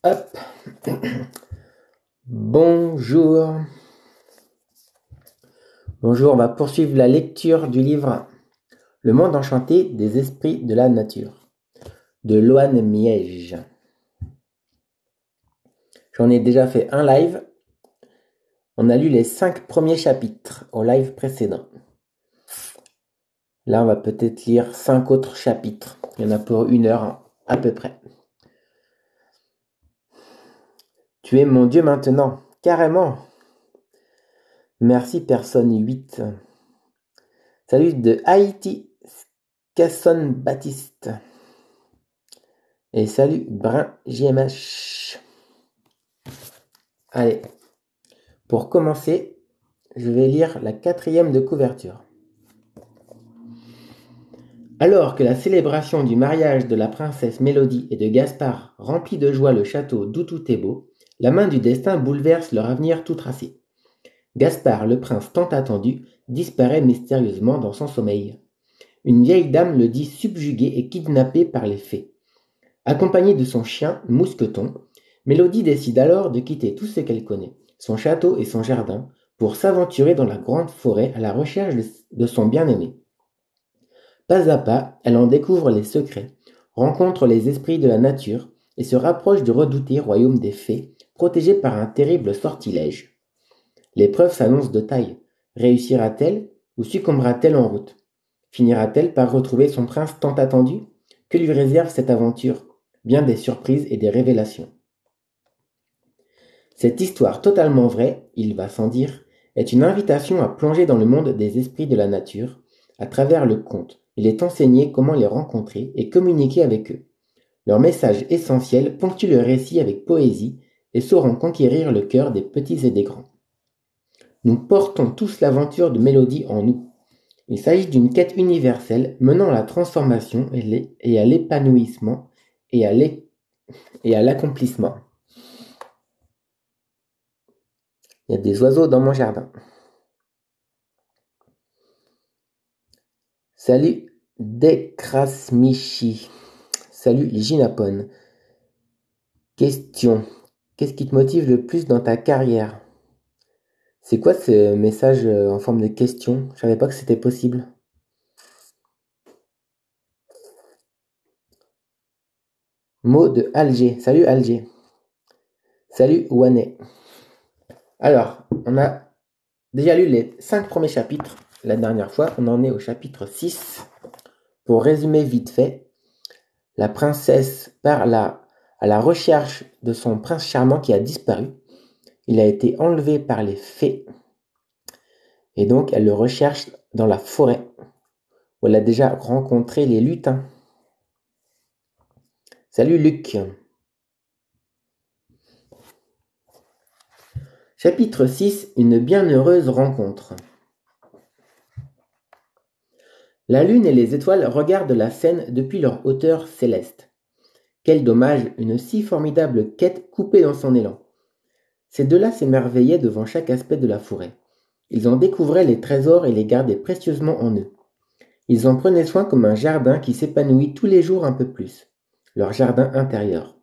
Hop. Bonjour. Bonjour, on va poursuivre la lecture du livre Le monde enchanté des esprits de la nature de Loan Miège. J'en ai déjà fait un live. On a lu les 5 premiers chapitres au live précédent. Là, on va peut-être lire 5 autres chapitres. Il y en a pour 1 heure à peu près. Tu es mon Dieu maintenant, carrément. Merci personne 8. Salut de Haïti, Casson Baptiste. Et salut Brun JMH. Allez, pour commencer, je vais lire la 4e de couverture. Alors que la célébration du mariage de la princesse Mélodie et de Gaspard remplit de joie le château d'où tout est beau, la main du destin bouleverse leur avenir tout tracé. Gaspard, le prince tant attendu, disparaît mystérieusement dans son sommeil. Une vieille dame le dit subjugué et kidnappé par les fées. Accompagnée de son chien, Mousqueton, Mélodie décide alors de quitter tout ce qu'elle connaît, son château et son jardin, pour s'aventurer dans la grande forêt à la recherche de son bien-aimé. Pas à pas, elle en découvre les secrets, rencontre les esprits de la nature et se rapproche du redouté royaume des fées, protégé par un terrible sortilège. L'épreuve s'annonce de taille. Réussira-t-elle ou succombera-t-elle en route? Finira-t-elle par retrouver son prince tant attendu? Que lui réserve cette aventure? Bien des surprises et des révélations. Cette histoire totalement vraie, il va sans dire, est une invitation à plonger dans le monde des esprits de la nature. À travers le conte, il est enseigné comment les rencontrer et communiquer avec eux. Leurs messages essentiels ponctuent le récit avec poésie et sauront conquérir le cœur des petits et des grands. Nous portons tous l'aventure de Mélodie en nous. Il s'agit d'une quête universelle menant à la transformation et à l'épanouissement et à l'accomplissement. Il y a des oiseaux dans mon jardin. Salut Dekrasmichi. Salut Ginapon. Question. Qu'est-ce qui te motive le plus dans ta carrière? C'est quoi ce message en forme de question? Je savais pas que c'était possible. Mot de Alger. Salut Alger. Salut Wanet. Alors, on a déjà lu les 5 premiers chapitres la dernière fois. On en est au chapitre 6. Pour résumer vite fait, la princesse part à la recherche de son prince charmant qui a disparu. Il a été enlevé par les fées. Et donc, elle le recherche dans la forêt, où elle a déjà rencontré les lutins. Salut Luc. Chapitre 6. Une bienheureuse rencontre. La lune et les étoiles regardent la scène depuis leur hauteur céleste. Quel dommage, une si formidable quête coupée dans son élan. Ces deux-là s'émerveillaient devant chaque aspect de la forêt. Ils en découvraient les trésors et les gardaient précieusement en eux. Ils en prenaient soin comme un jardin qui s'épanouit tous les jours un peu plus. Leur jardin intérieur.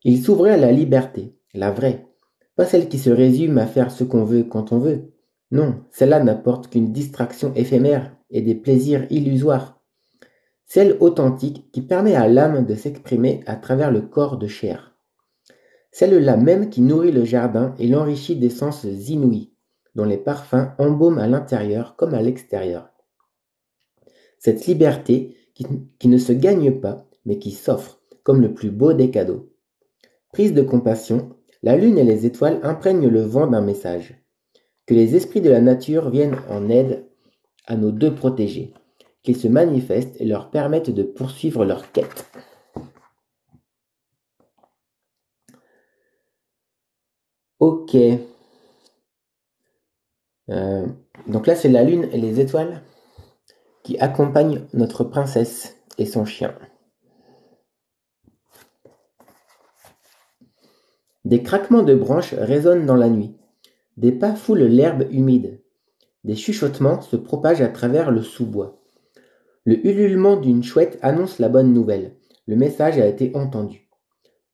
Ils s'ouvraient à la liberté, la vraie. Pas celle qui se résume à faire ce qu'on veut quand on veut. Non, celle-là n'apporte qu'une distraction éphémère et des plaisirs illusoires. Celle authentique qui permet à l'âme de s'exprimer à travers le corps de chair. Celle-là même qui nourrit le jardin et l'enrichit d'essences inouïes, dont les parfums embaument à l'intérieur comme à l'extérieur. Cette liberté qui ne se gagne pas, mais qui s'offre, comme le plus beau des cadeaux. Prise de compassion, la lune et les étoiles imprègnent le vent d'un message. Que les esprits de la nature viennent en aide à nos deux protégés, qu'ils se manifestent et leur permettent de poursuivre leur quête. Ok. Donc là, c'est la lune et les étoiles qui accompagnent notre princesse et son chien. Des craquements de branches résonnent dans la nuit. Des pas foulent l'herbe humide. Des chuchotements se propagent à travers le sous-bois. Le ululement d'une chouette annonce la bonne nouvelle. Le message a été entendu.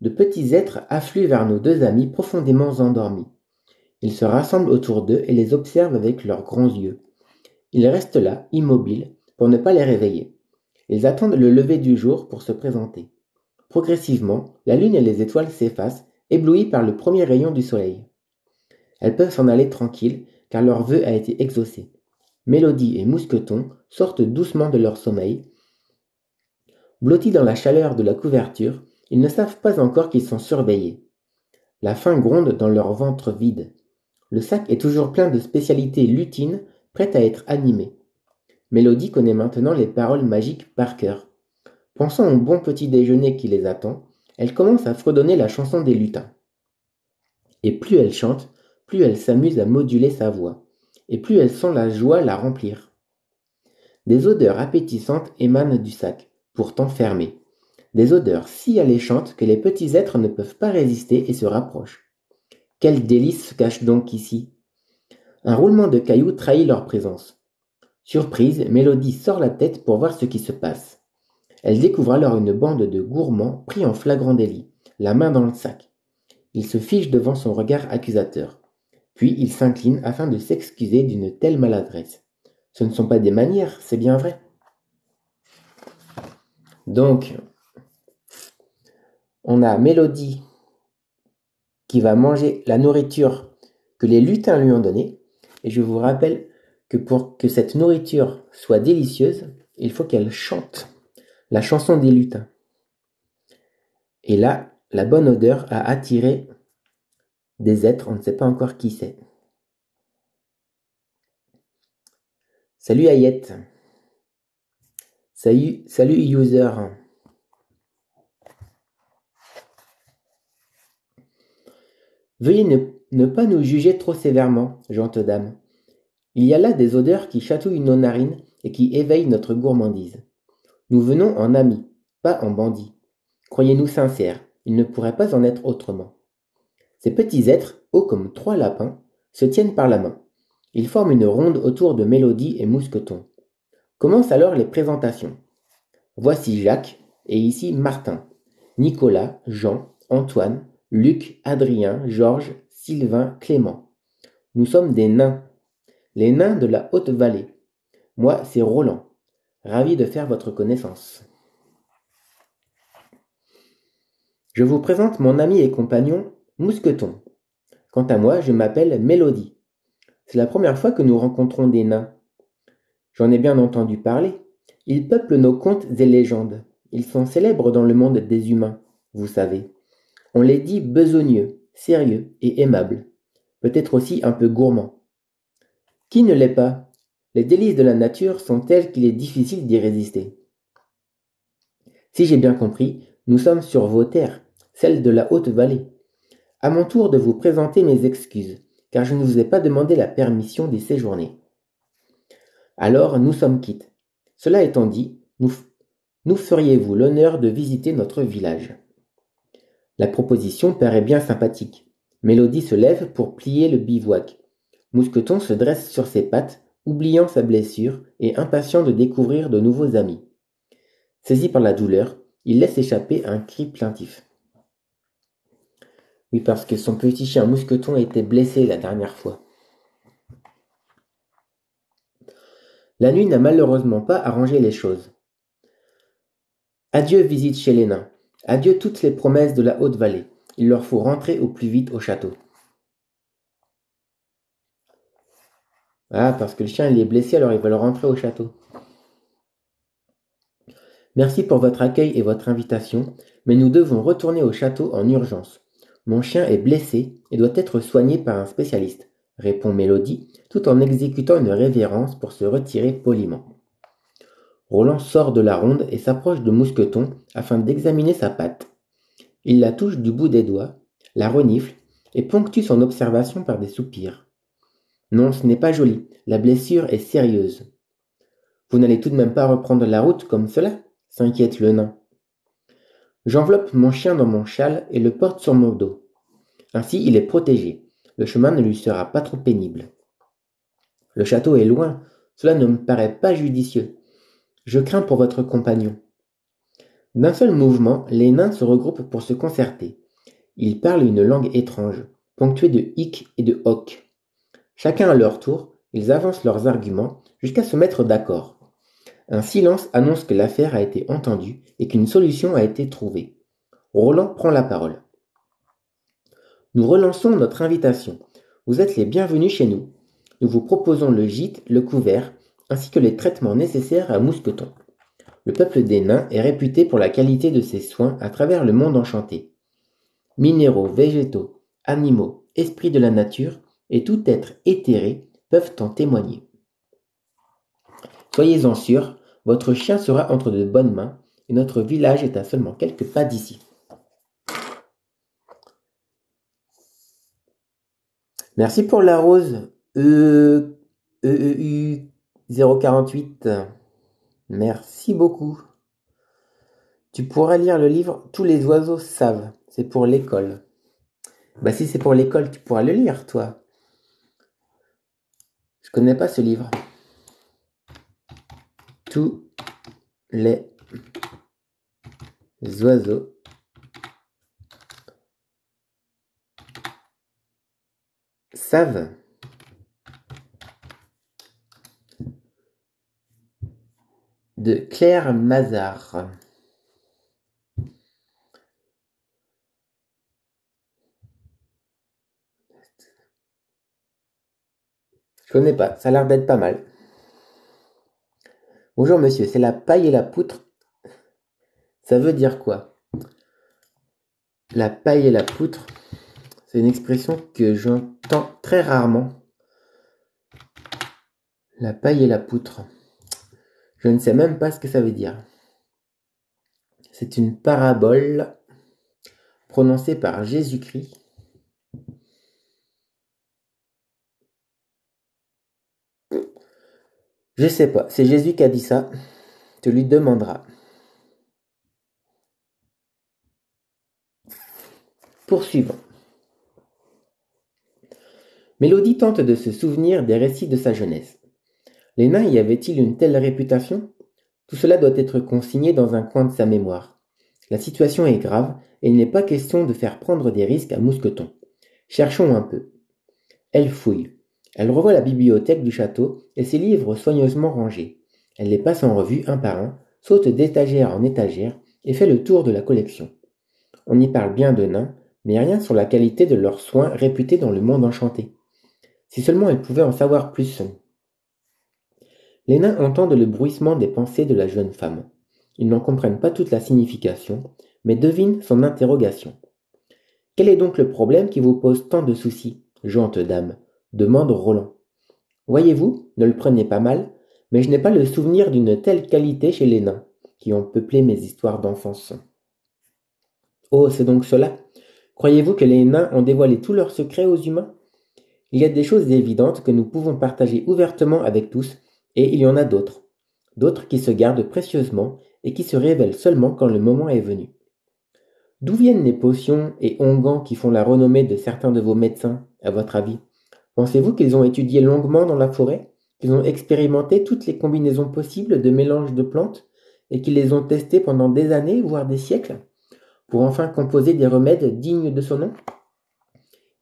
De petits êtres affluent vers nos deux amis profondément endormis. Ils se rassemblent autour d'eux et les observent avec leurs grands yeux. Ils restent là, immobiles, pour ne pas les réveiller. Ils attendent le lever du jour pour se présenter. Progressivement, la lune et les étoiles s'effacent, éblouies par le premier rayon du soleil. Elles peuvent s'en aller tranquilles, car leur vœu a été exaucé. Mélodie et Mousqueton sortent doucement de leur sommeil. Blottis dans la chaleur de la couverture, ils ne savent pas encore qu'ils sont surveillés. La faim gronde dans leur ventre vide. Le sac est toujours plein de spécialités lutines, prêtes à être animées. Mélodie connaît maintenant les paroles magiques par cœur. Pensant au bon petit déjeuner qui les attend, elle commence à fredonner la chanson des lutins. Et plus elle chante, plus elle s'amuse à moduler sa voix, et plus elle sent la joie la remplir. Des odeurs appétissantes émanent du sac, pourtant fermé. Des odeurs si alléchantes que les petits êtres ne peuvent pas résister et se rapprochent. Quel délice se cache donc ici? Un roulement de cailloux trahit leur présence. Surprise, Mélodie sort la tête pour voir ce qui se passe. Elle découvre alors une bande de gourmands pris en flagrant délit, la main dans le sac. Ils se figent devant son regard accusateur. Puis ils s'inclinent afin de s'excuser d'une telle maladresse. Ce ne sont pas des manières, c'est bien vrai. Donc, on a Mélodie qui va manger la nourriture que les lutins lui ont donnée. Et je vous rappelle que pour que cette nourriture soit délicieuse, il faut qu'elle chante la chanson des lutins. Et là, la bonne odeur a attiré des êtres, on ne sait pas encore qui c'est. Salut Ayette. Salut user. Veuillez ne pas nous juger trop sévèrement, gentes dames. Il y a là des odeurs qui chatouillent nos narines et qui éveillent notre gourmandise. Nous venons en amis, pas en bandits. Croyez-nous sincères, il ne pourrait pas en être autrement. Ces petits êtres, hauts comme 3 lapins, se tiennent par la main. Ils forment une ronde autour de Mélodie et Mousqueton. Commencent alors les présentations. Voici Jacques, et ici Martin, Nicolas, Jean, Antoine, Luc, Adrien, Georges, Sylvain, Clément. Nous sommes des nains, les nains de la Haute-Vallée. Moi, c'est Roland. Ravi de faire votre connaissance. Je vous présente mon ami et compagnon, Mousqueton. Quant à moi, je m'appelle Mélodie. C'est la première fois que nous rencontrons des nains. J'en ai bien entendu parler. Ils peuplent nos contes et légendes. Ils sont célèbres dans le monde des humains, vous savez. On les dit besogneux, sérieux et aimables. Peut-être aussi un peu gourmands. Qui ne l'est pas? Les délices de la nature sont telles qu'il est difficile d'y résister. Si j'ai bien compris, nous sommes sur vos terres, celles de la Haute-Vallée. À mon tour de vous présenter mes excuses, car je ne vous ai pas demandé la permission d'y séjourner. Alors nous sommes quittes. Cela étant dit, nous feriez-vous l'honneur de visiter notre village? La proposition paraît bien sympathique. Mélodie se lève pour plier le bivouac. Mousqueton se dresse sur ses pattes, oubliant sa blessure et impatient de découvrir de nouveaux amis. Saisi par la douleur, il laisse échapper un cri plaintif. Oui, parce que son petit chien Mousqueton a été blessé la dernière fois. La nuit n'a malheureusement pas arrangé les choses. Adieu visite chez les nains. Adieu toutes les promesses de la Haute-Vallée. Il leur faut rentrer au plus vite au château. Ah, parce que le chien il est blessé, alors ils veulent rentrer au château. Merci pour votre accueil et votre invitation, mais nous devons retourner au château en urgence. Mon chien est blessé et doit être soigné par un spécialiste, répond Mélodie, tout en exécutant une révérence pour se retirer poliment. Roland sort de la ronde et s'approche de Mousqueton afin d'examiner sa patte. Il la touche du bout des doigts, la renifle et ponctue son observation par des soupirs. Non, ce n'est pas joli, la blessure est sérieuse. Vous n'allez tout de même pas reprendre la route comme cela? S'inquiète le nain. J'enveloppe mon chien dans mon châle et le porte sur mon dos. Ainsi il est protégé. Le chemin ne lui sera pas trop pénible. Le château est loin, cela ne me paraît pas judicieux. Je crains pour votre compagnon. D'un seul mouvement, les nains se regroupent pour se concerter. Ils parlent une langue étrange, ponctuée de hic et de hoc. Chacun à leur tour, ils avancent leurs arguments jusqu'à se mettre d'accord. Un silence annonce que l'affaire a été entendue et qu'une solution a été trouvée. Roland prend la parole. Nous relançons notre invitation. Vous êtes les bienvenus chez nous. Nous vous proposons le gîte, le couvert, ainsi que les traitements nécessaires à Mousqueton. Le peuple des nains est réputé pour la qualité de ses soins à travers le monde enchanté. Minéraux, végétaux, animaux, esprits de la nature et tout être éthéré peuvent en témoigner. Soyez-en sûrs, votre chien sera entre de bonnes mains et notre village est à seulement quelques pas d'ici. Merci pour la rose EEU 048. Merci beaucoup. Tu pourras lire le livre Tous les oiseaux savent. C'est pour l'école. Bah si c'est pour l'école, tu pourras le lire, toi. Je connais pas ce livre. Tous les oiseaux savent. De Claire Mazard. Je connais pas, ça a l'air d'être pas mal. Bonjour monsieur, c'est la paille et la poutre. Ça veut dire quoi? La paille et la poutre, c'est une expression que j'entends très rarement. La paille et la poutre. Je ne sais même pas ce que ça veut dire. C'est une parabole prononcée par Jésus-Christ. Je sais pas, c'est Jésus qui a dit ça. Tu lui demanderas. Poursuivons. Mélodie tente de se souvenir des récits de sa jeunesse. Les nains y avaient-ils une telle réputation? Tout cela doit être consigné dans un coin de sa mémoire. La situation est grave et il n'est pas question de faire prendre des risques à Mousqueton. Cherchons un peu. Elle fouille. Elle revoit la bibliothèque du château et ses livres soigneusement rangés. Elle les passe en revue un par un, saute d'étagère en étagère et fait le tour de la collection. On y parle bien de nains, mais rien sur la qualité de leurs soins réputés dans le monde enchanté. Si seulement elle pouvait en savoir plus. Les nains entendent le bruissement des pensées de la jeune femme. Ils n'en comprennent pas toute la signification, mais devinent son interrogation. Quel est donc le problème qui vous pose tant de soucis, gente dame? Demande Roland. Voyez-vous, ne le prenez pas mal, mais je n'ai pas le souvenir d'une telle qualité chez les nains, qui ont peuplé mes histoires d'enfance. Oh, c'est donc cela. Croyez-vous que les nains ont dévoilé tous leurs secrets aux humains? Il y a des choses évidentes que nous pouvons partager ouvertement avec tous, et il y en a d'autres. D'autres qui se gardent précieusement et qui se révèlent seulement quand le moment est venu. D'où viennent les potions et onguents qui font la renommée de certains de vos médecins, à votre avis? Pensez-vous qu'ils ont étudié longuement dans la forêt, qu'ils ont expérimenté toutes les combinaisons possibles de mélanges de plantes, et qu'ils les ont testées pendant des années, voire des siècles, pour enfin composer des remèdes dignes de son nom?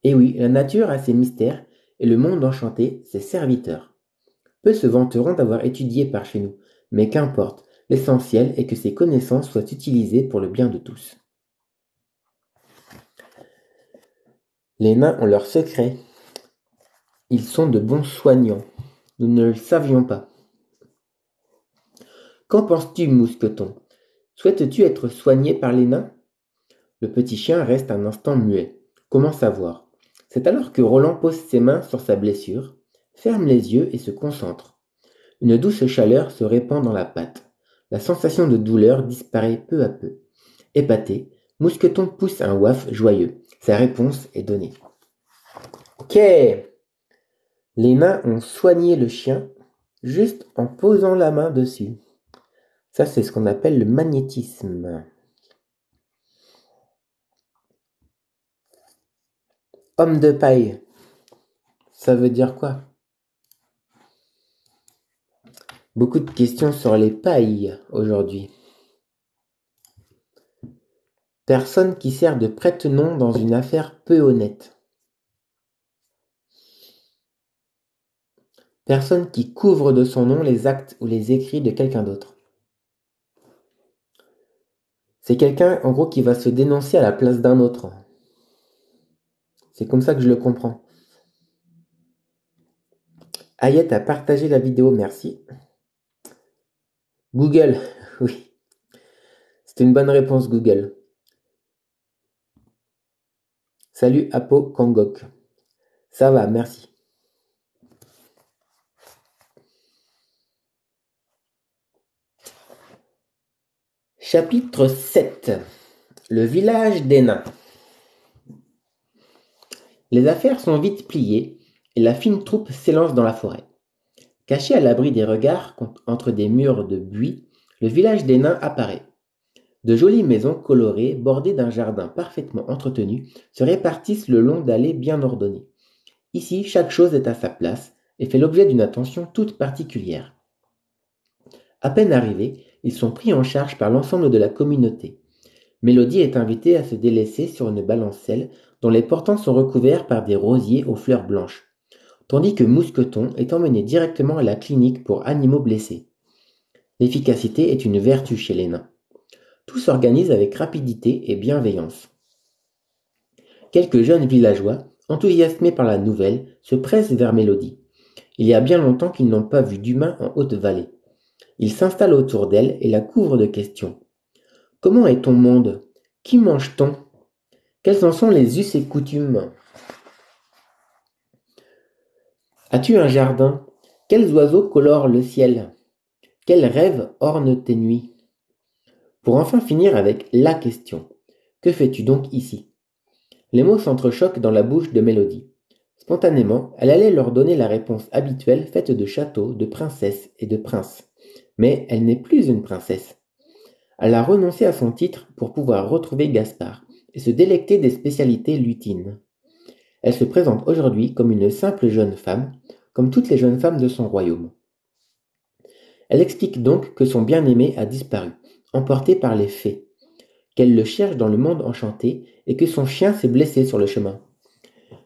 Et oui, la nature a ses mystères, et le monde enchanté ses serviteurs. Peu se vanteront d'avoir étudié par chez nous, mais qu'importe, l'essentiel est que ces connaissances soient utilisées pour le bien de tous. Les nains ont leurs secrets. Ils sont de bons soignants. Nous ne le savions pas. Qu'en penses-tu, Mousqueton? Souhaites-tu être soigné par les nains? Le petit chien reste un instant muet. Comment savoir? C'est alors que Roland pose ses mains sur sa blessure, ferme les yeux et se concentre. Une douce chaleur se répand dans la patte. La sensation de douleur disparaît peu à peu. Épaté, Mousqueton pousse un ouaf joyeux. Sa réponse est donnée. Ok! Les nains ont soigné le chien juste en posant la main dessus. Ça, c'est ce qu'on appelle le magnétisme. Homme de paille, ça veut dire quoi? Beaucoup de questions sur les pailles aujourd'hui. Personne qui sert de prête-nom dans une affaire peu honnête. Personne qui couvre de son nom les actes ou les écrits de quelqu'un d'autre. C'est quelqu'un, en gros, qui va se dénoncer à la place d'un autre. C'est comme ça que je le comprends. Ayette a partagé la vidéo, merci. Google, oui. C'est une bonne réponse, Google. Salut Apo Kangok. Ça va, merci. Chapitre 7. Le village des nains. Les affaires sont vite pliées et la fine troupe s'élance dans la forêt. Caché à l'abri des regards entre des murs de buis, le village des nains apparaît. De jolies maisons colorées, bordées d'un jardin parfaitement entretenu, se répartissent le long d'allées bien ordonnées. Ici, chaque chose est à sa place et fait l'objet d'une attention toute particulière. À peine arrivés, ils sont pris en charge par l'ensemble de la communauté. Mélodie est invitée à se délaisser sur une balancelle dont les portants sont recouverts par des rosiers aux fleurs blanches, tandis que Mousqueton est emmené directement à la clinique pour animaux blessés. L'efficacité est une vertu chez les nains. Tout s'organise avec rapidité et bienveillance. Quelques jeunes villageois, enthousiasmés par la nouvelle, se pressent vers Mélodie. Il y a bien longtemps qu'ils n'ont pas vu d'humain en Haute-Vallée. Ils s'installent autour d'elle et la couvrent de questions. Comment est ton monde? Qui mange-t-on? Quels en sont les us et coutumes? As-tu un jardin? Quels oiseaux colorent le ciel? Quels rêves ornent tes nuits? Pour enfin finir avec la question. Que fais-tu donc ici? Les mots s'entrechoquent dans la bouche de Mélodie. Spontanément, elle allait leur donner la réponse habituelle faite de châteaux, de princesses et de princes. Mais elle n'est plus une princesse. Elle a renoncé à son titre pour pouvoir retrouver Gaspard et se délecter des spécialités lutines. Elle se présente aujourd'hui comme une simple jeune femme, comme toutes les jeunes femmes de son royaume. Elle explique donc que son bien-aimé a disparu, emporté par les fées, qu'elle le cherche dans le monde enchanté et que son chien s'est blessé sur le chemin.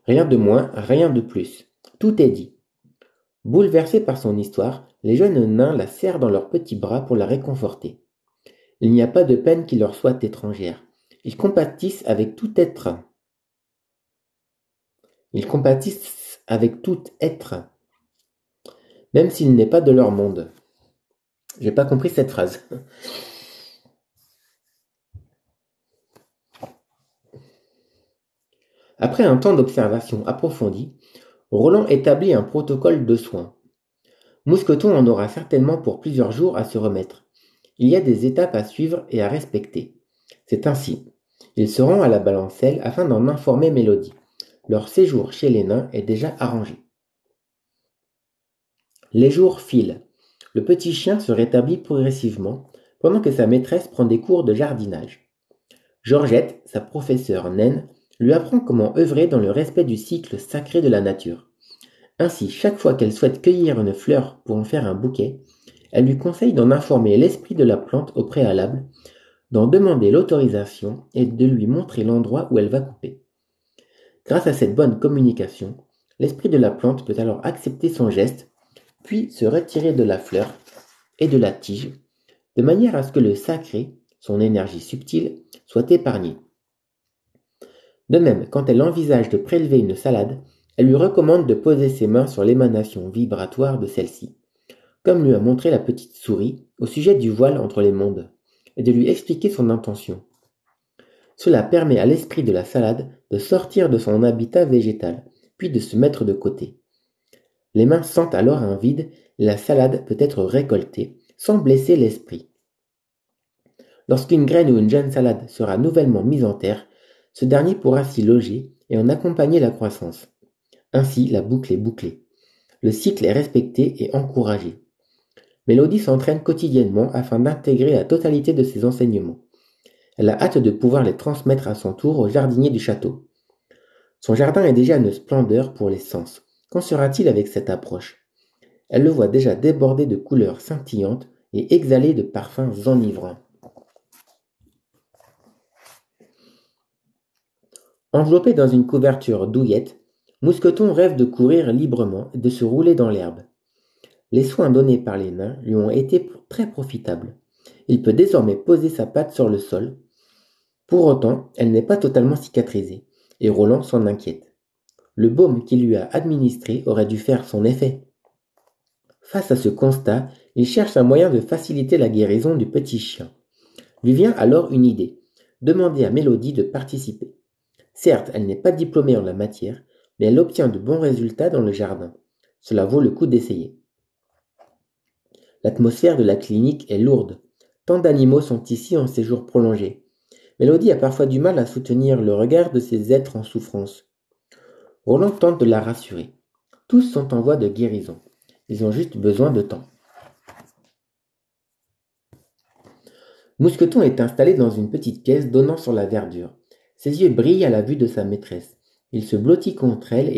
Rien de moins, rien de plus. Tout est dit. Bouleversés par son histoire, les jeunes nains la serrent dans leurs petits bras pour la réconforter. Il n'y a pas de peine qui leur soit étrangère. Ils compatissent avec tout être. Ils compatissent avec tout être, même s'il n'est pas de leur monde. J'ai pas compris cette phrase. Après un temps d'observation approfondie, Roland établit un protocole de soins. Mousqueton en aura certainement pour plusieurs jours à se remettre. Il y a des étapes à suivre et à respecter. C'est ainsi. Ils se rendent à la balancelle afin d'en informer Mélodie. Leur séjour chez les nains est déjà arrangé. Les jours filent. Le petit chien se rétablit progressivement, pendant que sa maîtresse prend des cours de jardinage. Georgette, sa professeure naine, lui apprend comment œuvrer dans le respect du cycle sacré de la nature. Ainsi, chaque fois qu'elle souhaite cueillir une fleur pour en faire un bouquet, elle lui conseille d'en informer l'esprit de la plante au préalable, d'en demander l'autorisation et de lui montrer l'endroit où elle va couper. Grâce à cette bonne communication, l'esprit de la plante peut alors accepter son geste, puis se retirer de la fleur et de la tige, de manière à ce que le sacré, son énergie subtile, soit épargné. De même, quand elle envisage de prélever une salade, elle lui recommande de poser ses mains sur l'émanation vibratoire de celle-ci, comme lui a montré la petite souris au sujet du voile entre les mondes, et de lui expliquer son intention. Cela permet à l'esprit de la salade de sortir de son habitat végétal, puis de se mettre de côté. Les mains sentent alors un vide et la salade peut être récoltée sans blesser l'esprit. Lorsqu'une graine ou une jeune salade sera nouvellement mise en terre, ce dernier pourra s'y loger et en accompagner la croissance. Ainsi, la boucle est bouclée. Le cycle est respecté et encouragé. Mélodie s'entraîne quotidiennement afin d'intégrer la totalité de ses enseignements. Elle a hâte de pouvoir les transmettre à son tour au jardinier du château. Son jardin est déjà une splendeur pour les sens. Qu'en sera-t-il avec cette approche? Elle le voit déjà déborder de couleurs scintillantes et exhaler de parfums enivrants. Enveloppé dans une couverture douillette, Mousqueton rêve de courir librement et de se rouler dans l'herbe. Les soins donnés par les nains lui ont été très profitables. Il peut désormais poser sa patte sur le sol. Pour autant, elle n'est pas totalement cicatrisée, et Roland s'en inquiète. Le baume qu'il lui a administré aurait dû faire son effet. Face à ce constat, il cherche un moyen de faciliter la guérison du petit chien. Lui vient alors une idée, demander à Mélodie de participer. Certes, elle n'est pas diplômée en la matière, mais elle obtient de bons résultats dans le jardin. Cela vaut le coup d'essayer. L'atmosphère de la clinique est lourde. Tant d'animaux sont ici en séjour prolongé. Mélodie a parfois du mal à soutenir le regard de ces êtres en souffrance. Roland tente de la rassurer. Tous sont en voie de guérison. Ils ont juste besoin de temps. Mousqueton est installé dans une petite pièce donnant sur la verdure. Ses yeux brillent à la vue de sa maîtresse. Il se blottit contre elle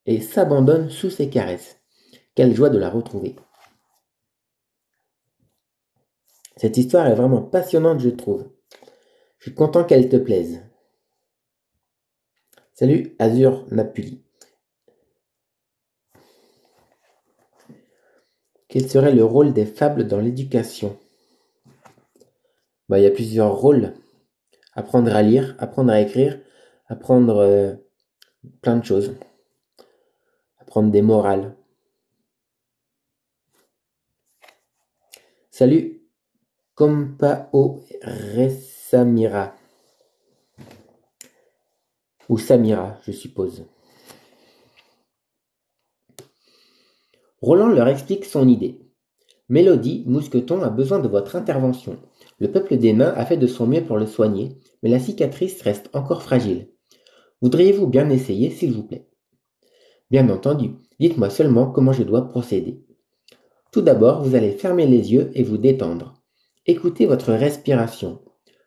et s'abandonne sous ses caresses. Quelle joie de la retrouver. Cette histoire est vraiment passionnante, je trouve. Je suis content qu'elle te plaise. Salut, Azur Napuli. Quel serait le rôle des fables dans l'éducation? Il y a plusieurs rôles. Apprendre à lire, apprendre à écrire, apprendre plein de choses. Apprendre des morales. Salut, Kompao Resamira. Ou Samira, je suppose. Roland leur explique son idée. Mélodie, Mousqueton a besoin de votre intervention. Le peuple des nains a fait de son mieux pour le soigner, mais la cicatrice reste encore fragile. Voudriez-vous bien essayer, s'il vous plaît? Bien entendu, dites-moi seulement comment je dois procéder. Tout d'abord, vous allez fermer les yeux et vous détendre. Écoutez votre respiration.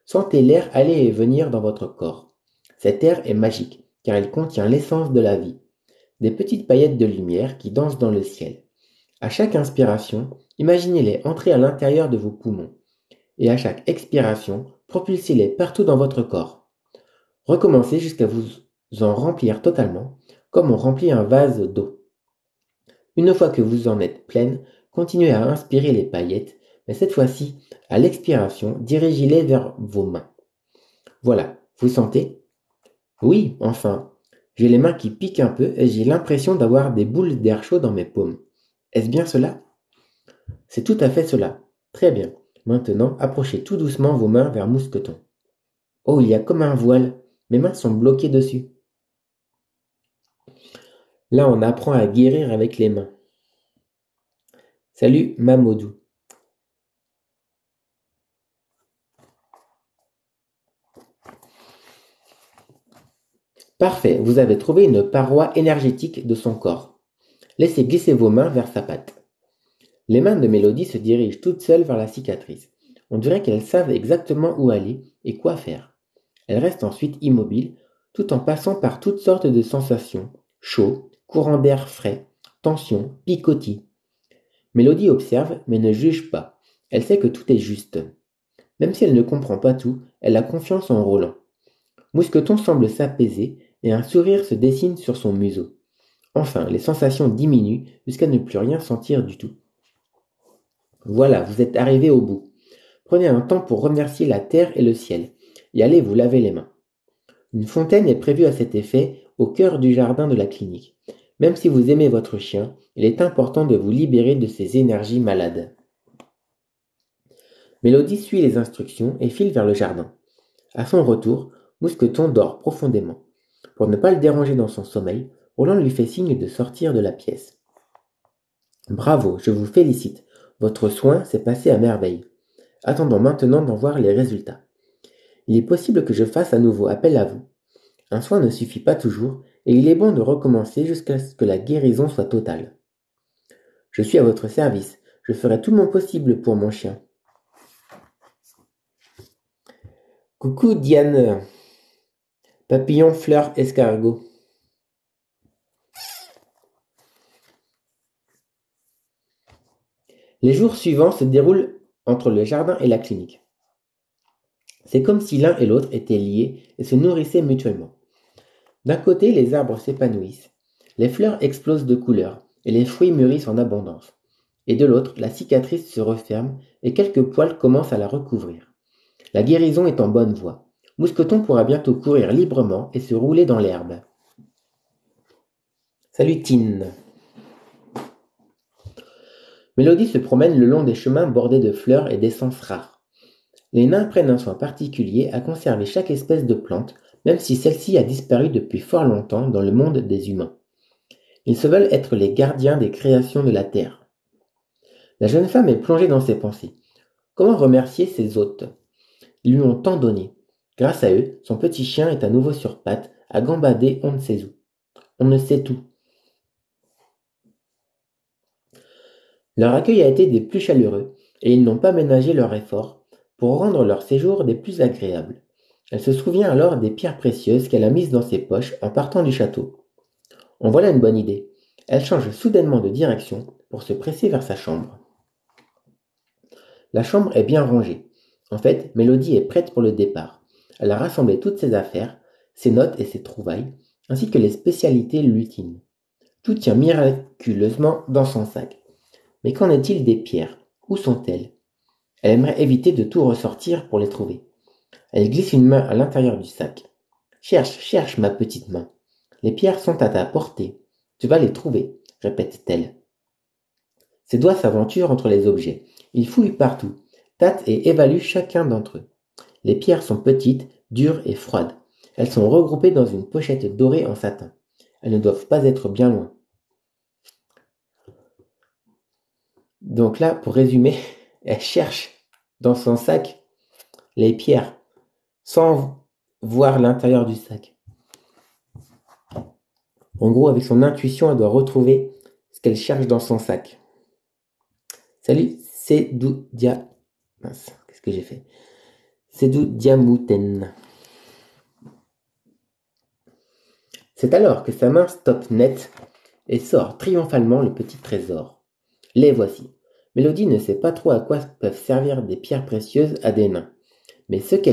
Sentez l'air aller et venir dans votre corps. Cet air est magique, car il contient l'essence de la vie. Des petites paillettes de lumière qui dansent dans le ciel. À chaque inspiration, imaginez-les entrer à l'intérieur de vos poumons. Et à chaque expiration, propulsez-les partout dans votre corps. Recommencez jusqu'à vous en remplir totalement, comme on remplit un vase d'eau. Une fois que vous en êtes pleine, continuez à inspirer les paillettes, mais cette fois-ci, à l'expiration, dirigez-les vers vos mains. Voilà, vous sentez? Oui, enfin. J'ai les mains qui piquent un peu et j'ai l'impression d'avoir des boules d'air chaud dans mes paumes. Est-ce bien cela? C'est tout à fait cela. Très bien. Maintenant, approchez tout doucement vos mains vers Mousqueton. Oh, il y a comme un voile. Mes mains sont bloquées dessus. Là, on apprend à guérir avec les mains. Salut, Mamadou. Parfait, vous avez trouvé une paroi énergétique de son corps. Laissez glisser vos mains vers sa patte. Les mains de Mélodie se dirigent toutes seules vers la cicatrice. On dirait qu'elles savent exactement où aller et quoi faire. Elles restent ensuite immobiles, tout en passant par toutes sortes de sensations. Chaud, courant d'air frais, tension, picotis. Mélodie observe, mais ne juge pas. Elle sait que tout est juste. Même si elle ne comprend pas tout, elle a confiance en Roland. Mousqueton semble s'apaiser et un sourire se dessine sur son museau. Enfin, les sensations diminuent jusqu'à ne plus rien sentir du tout. Voilà, vous êtes arrivé au bout. Prenez un temps pour remercier la terre et le ciel, et allez vous laver les mains. Une fontaine est prévue à cet effet au cœur du jardin de la clinique. Même si vous aimez votre chien, il est important de vous libérer de ses énergies malades. Mélodie suit les instructions et file vers le jardin. À son retour, Mousqueton dort profondément. Pour ne pas le déranger dans son sommeil, Roland lui fait signe de sortir de la pièce. Bravo, je vous félicite. Votre soin s'est passé à merveille. Attendons maintenant d'en voir les résultats. Il est possible que je fasse à nouveau appel à vous. Un soin ne suffit pas toujours, et il est bon de recommencer jusqu'à ce que la guérison soit totale. Je suis à votre service. Je ferai tout mon possible pour mon chien. Coucou Diane. Papillon, fleur, escargot. Les jours suivants se déroulent entre le jardin et la clinique. C'est comme si l'un et l'autre étaient liés et se nourrissaient mutuellement. D'un côté, les arbres s'épanouissent, les fleurs explosent de couleurs et les fruits mûrissent en abondance. Et de l'autre, la cicatrice se referme et quelques poils commencent à la recouvrir. La guérison est en bonne voie. Mousqueton pourra bientôt courir librement et se rouler dans l'herbe. Salut Tine. Mélodie se promène le long des chemins bordés de fleurs et d'essences rares. Les nains prennent un soin particulier à conserver chaque espèce de plante, même si celle-ci a disparu depuis fort longtemps dans le monde des humains. Ils se veulent être les gardiens des créations de la terre. La jeune femme est plongée dans ses pensées. Comment remercier ses hôtes? Ils lui ont tant donné. Grâce à eux, son petit chien est à nouveau sur pattes, à gambader on ne sait où. On ne sait tout. Leur accueil a été des plus chaleureux, et ils n'ont pas ménagé leurs efforts pour rendre leur séjour des plus agréables. Elle se souvient alors des pierres précieuses qu'elle a mises dans ses poches en partant du château. En voilà une bonne idée. Elle change soudainement de direction pour se presser vers sa chambre. La chambre est bien rangée. En fait, Mélodie est prête pour le départ. Elle a rassemblé toutes ses affaires, ses notes et ses trouvailles, ainsi que les spécialités lutines. Tout tient miraculeusement dans son sac. Mais qu'en est-il des pierres? Où sont-elles? Elle aimerait éviter de tout ressortir pour les trouver. Elle glisse une main à l'intérieur du sac. Cherche, cherche, ma petite main. Les pierres sont à ta portée. Tu vas les trouver, répète-t-elle. Ses doigts s'aventurent entre les objets. Il fouille partout, tâte et évalue chacun d'entre eux. Les pierres sont petites, dures et froides. Elles sont regroupées dans une pochette dorée en satin. Elles ne doivent pas être bien loin. Donc là, pour résumer, elle cherche dans son sac les pierres sans voir l'intérieur du sac. En gros, avec son intuition, elle doit retrouver ce qu'elle cherche dans son sac. Salut, c'est Doudia. Mince, qu'est-ce que j'ai fait? C'est Doudiamouten. C'est alors que sa main stoppe net et sort triomphalement le petit trésor. Les voici. Mélodie ne sait pas trop à quoi peuvent servir des pierres précieuses à des nains, mais c'est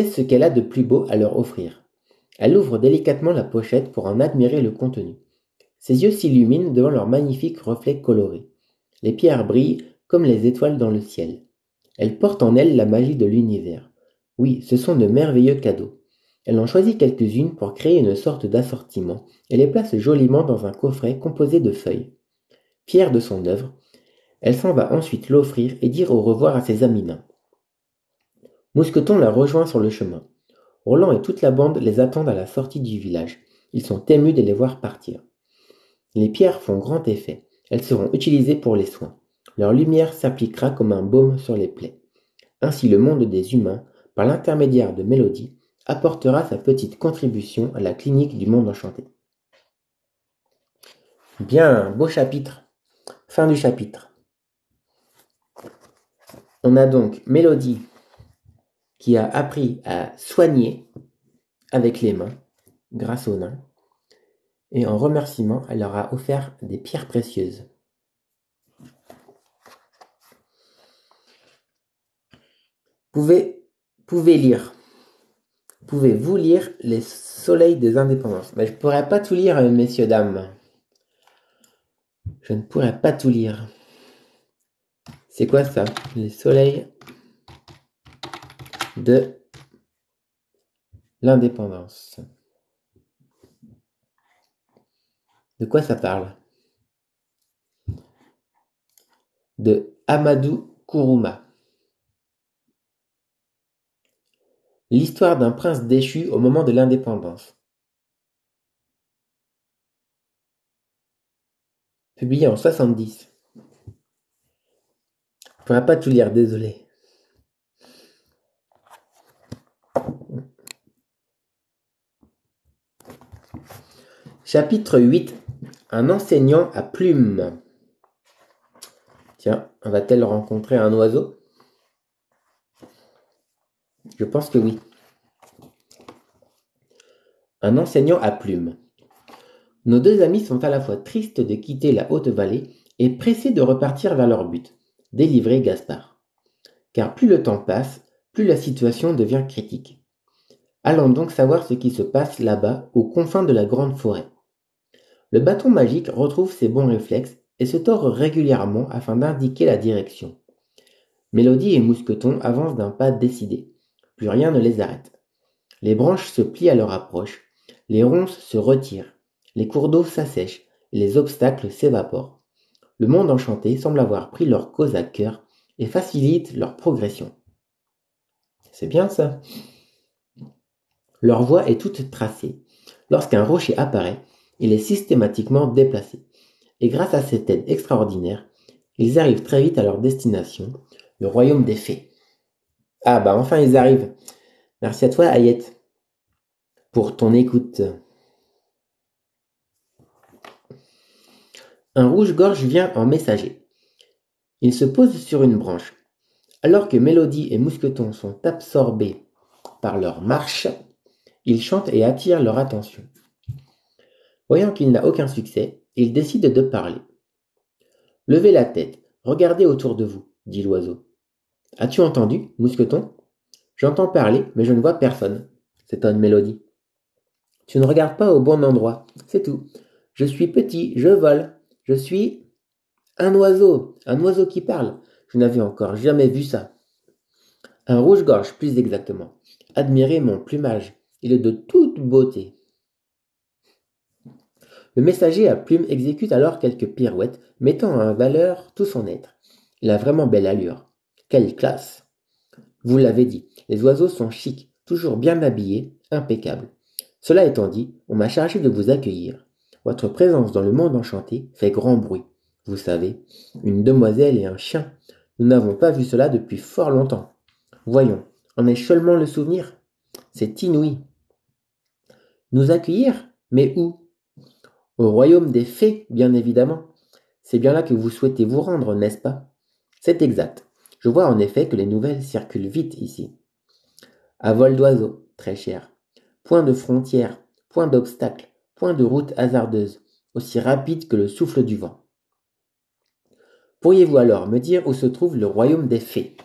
ce qu'elle a de plus beau à leur offrir. Elle ouvre délicatement la pochette pour en admirer le contenu. Ses yeux s'illuminent devant leurs magnifiques reflets colorés. Les pierres brillent comme les étoiles dans le ciel. Elles portent en elles la magie de l'univers. Oui, ce sont de merveilleux cadeaux. Elle en choisit quelques-unes pour créer une sorte d'assortiment et les place joliment dans un coffret composé de feuilles. Fière de son œuvre, elle s'en va ensuite l'offrir et dire au revoir à ses amis nains. Mousqueton la rejoint sur le chemin. Roland et toute la bande les attendent à la sortie du village. Ils sont émus de les voir partir. Les pierres font grand effet. Elles seront utilisées pour les soins. Leur lumière s'appliquera comme un baume sur les plaies. Ainsi le monde des humains, par l'intermédiaire de Mélodie, apportera sa petite contribution à la clinique du monde enchanté. Bien, beau chapitre. Fin du chapitre. On a donc Mélodie qui a appris à soigner avec les mains grâce aux nains. Et en remerciement, elle leur a offert des pierres précieuses. Pouvez lire. Pouvez-vous lire Les Soleils des Indépendances? Mais je ne pourrais pas tout lire, messieurs, dames. Je ne pourrais pas tout lire. C'est quoi ça? Les Soleils de l'Indépendance. De quoi ça parle? De Amadou Kourouma. L'histoire d'un prince déchu au moment de l'indépendance. Publié en 70. Je ne pourrais pas tout lire, désolé. Chapitre 8. Un enseignant à plumes. Tiens, va-t-elle rencontrer un oiseau? Je pense que oui. Un enseignant à plumes. Nos deux amis sont à la fois tristes de quitter la haute vallée et pressés de repartir vers leur but, délivrer Gaspard. car plus le temps passe, plus la situation devient critique. Allons donc savoir ce qui se passe là-bas, aux confins de la grande forêt. Le bâton magique retrouve ses bons réflexes et se tord régulièrement afin d'indiquer la direction. Mélodie et Mousqueton avancent d'un pas décidé. Plus rien ne les arrête. Les branches se plient à leur approche, les ronces se retirent, les cours d'eau s'assèchent et les obstacles s'évaporent. Le monde enchanté semble avoir pris leur cause à cœur et facilite leur progression. C'est bien ça. Leur voie est toute tracée. Lorsqu'un rocher apparaît, il est systématiquement déplacé. Et grâce à cette aide extraordinaire, ils arrivent très vite à leur destination, le royaume des fées. Ah bah enfin ils arrivent. Merci à toi Hayette pour ton écoute. Un rouge-gorge vient en messager. Il se pose sur une branche. Alors que Mélodie et Mousqueton sont absorbés par leur marche, ils chantent et attirent leur attention. Voyant qu'il n'a aucun succès, ils décident de parler. Levez la tête, regardez autour de vous, dit l'oiseau. As-tu entendu, Mousqueton? J'entends parler, mais je ne vois personne, s'étonne Mélodie. Tu ne regardes pas au bon endroit, c'est tout. Je suis petit, je vole. Je suis un oiseau qui parle. Je n'avais encore jamais vu ça. Un rouge-gorge, plus exactement. Admirez mon plumage, il est de toute beauté. Le messager à plume exécute alors quelques pirouettes, mettant en valeur tout son être. Il a vraiment belle allure. Quelle classe! Vous l'avez dit, les oiseaux sont chics, toujours bien habillés, impeccables. Cela étant dit, on m'a chargé de vous accueillir. Votre présence dans le monde enchanté fait grand bruit. Vous savez, une demoiselle et un chien. Nous n'avons pas vu cela depuis fort longtemps. Voyons, en est seulement le souvenir? C'est inouï. Nous accueillir? Mais où? Au royaume des fées, bien évidemment. C'est bien là que vous souhaitez vous rendre, n'est-ce pas? C'est exact. Je vois en effet que les nouvelles circulent vite ici. À vol d'oiseau, très cher. Point de frontière, point d'obstacle, point de route hasardeuse, aussi rapide que le souffle du vent. Pourriez-vous alors me dire où se trouve le royaume des fées?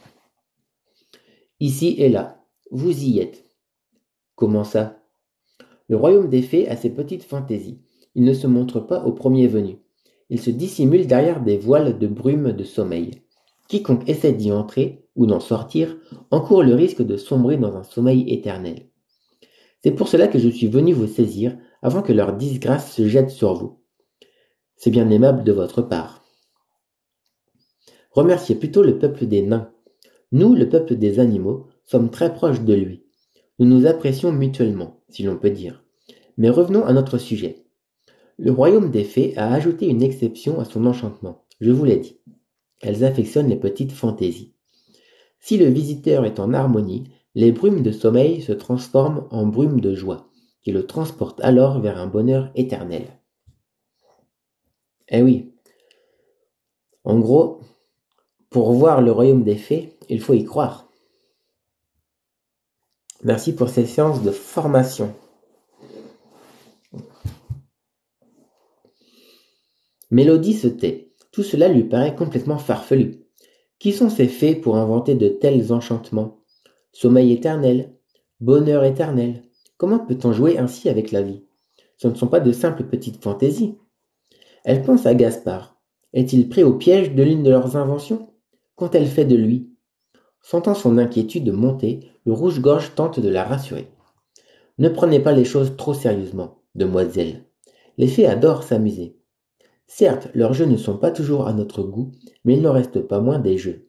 Ici et là. Vous y êtes. Comment ça? Le royaume des fées a ses petites fantaisies. Il ne se montre pas au premier venu. Il se dissimule derrière des voiles de brume de sommeil. Quiconque essaie d'y entrer ou d'en sortir encourt le risque de sombrer dans un sommeil éternel. C'est pour cela que je suis venu vous saisir avant que leur disgrâce se jette sur vous. C'est bien aimable de votre part. Remerciez plutôt le peuple des nains. Nous, le peuple des animaux, sommes très proches de lui. Nous nous apprécions mutuellement, si l'on peut dire. Mais revenons à notre sujet. Le royaume des fées a ajouté une exception à son enchantement, je vous l'ai dit. Elles affectionnent les petites fantaisies. Si le visiteur est en harmonie, les brumes de sommeil se transforment en brumes de joie, qui le transportent alors vers un bonheur éternel. Eh oui. En gros, pour voir le royaume des fées, il faut y croire. Merci pour ces séances de formation. Mélodie se tait. Tout cela lui paraît complètement farfelu. Qui sont ces fées pour inventer de tels enchantements? Sommeil éternel, bonheur éternel. Comment peut-on jouer ainsi avec la vie? Ce ne sont pas de simples petites fantaisies. Elle pense à Gaspard. Est-il pris au piège de l'une de leurs inventions? Qu'ont-elles fait de lui? Sentant son inquiétude monter, le rouge-gorge tente de la rassurer. Ne prenez pas les choses trop sérieusement, demoiselle. Les fées adorent s'amuser. Certes, leurs jeux ne sont pas toujours à notre goût, mais il n'en reste pas moins des jeux.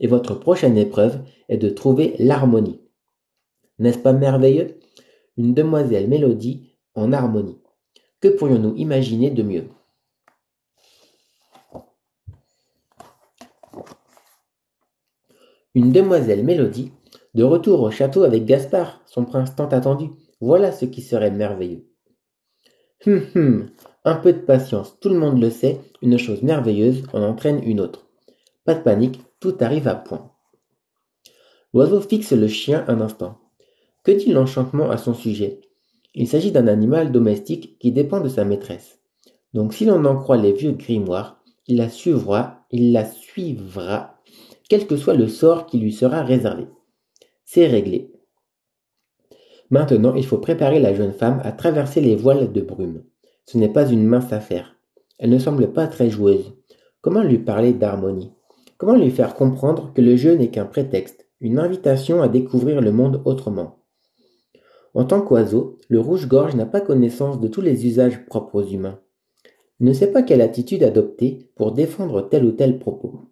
Et votre prochaine épreuve est de trouver l'harmonie. N'est-ce pas merveilleux? Une demoiselle Mélodie en harmonie. Que pourrions-nous imaginer de mieux? Une demoiselle Mélodie, de retour au château avec Gaspard, son prince tant attendu. Voilà ce qui serait merveilleux. Un peu de patience, tout le monde le sait, une chose merveilleuse en entraîne une autre. Pas de panique, tout arrive à point. L'oiseau fixe le chien un instant. Que dit l'enchantement à son sujet? Il s'agit d'un animal domestique qui dépend de sa maîtresse. Donc si l'on en croit les vieux grimoires, il la suivra quel que soit le sort qui lui sera réservé. C'est réglé. Maintenant, il faut préparer la jeune femme à traverser les voiles de brume. Ce n'est pas une mince affaire. Elle ne semble pas très joueuse. Comment lui parler d'harmonie? Comment lui faire comprendre que le jeu n'est qu'un prétexte, une invitation à découvrir le monde autrement? En tant qu'oiseau, le rouge-gorge n'a pas connaissance de tous les usages propres aux humains. Il ne sait pas quelle attitude adopter pour défendre tel ou tel propos.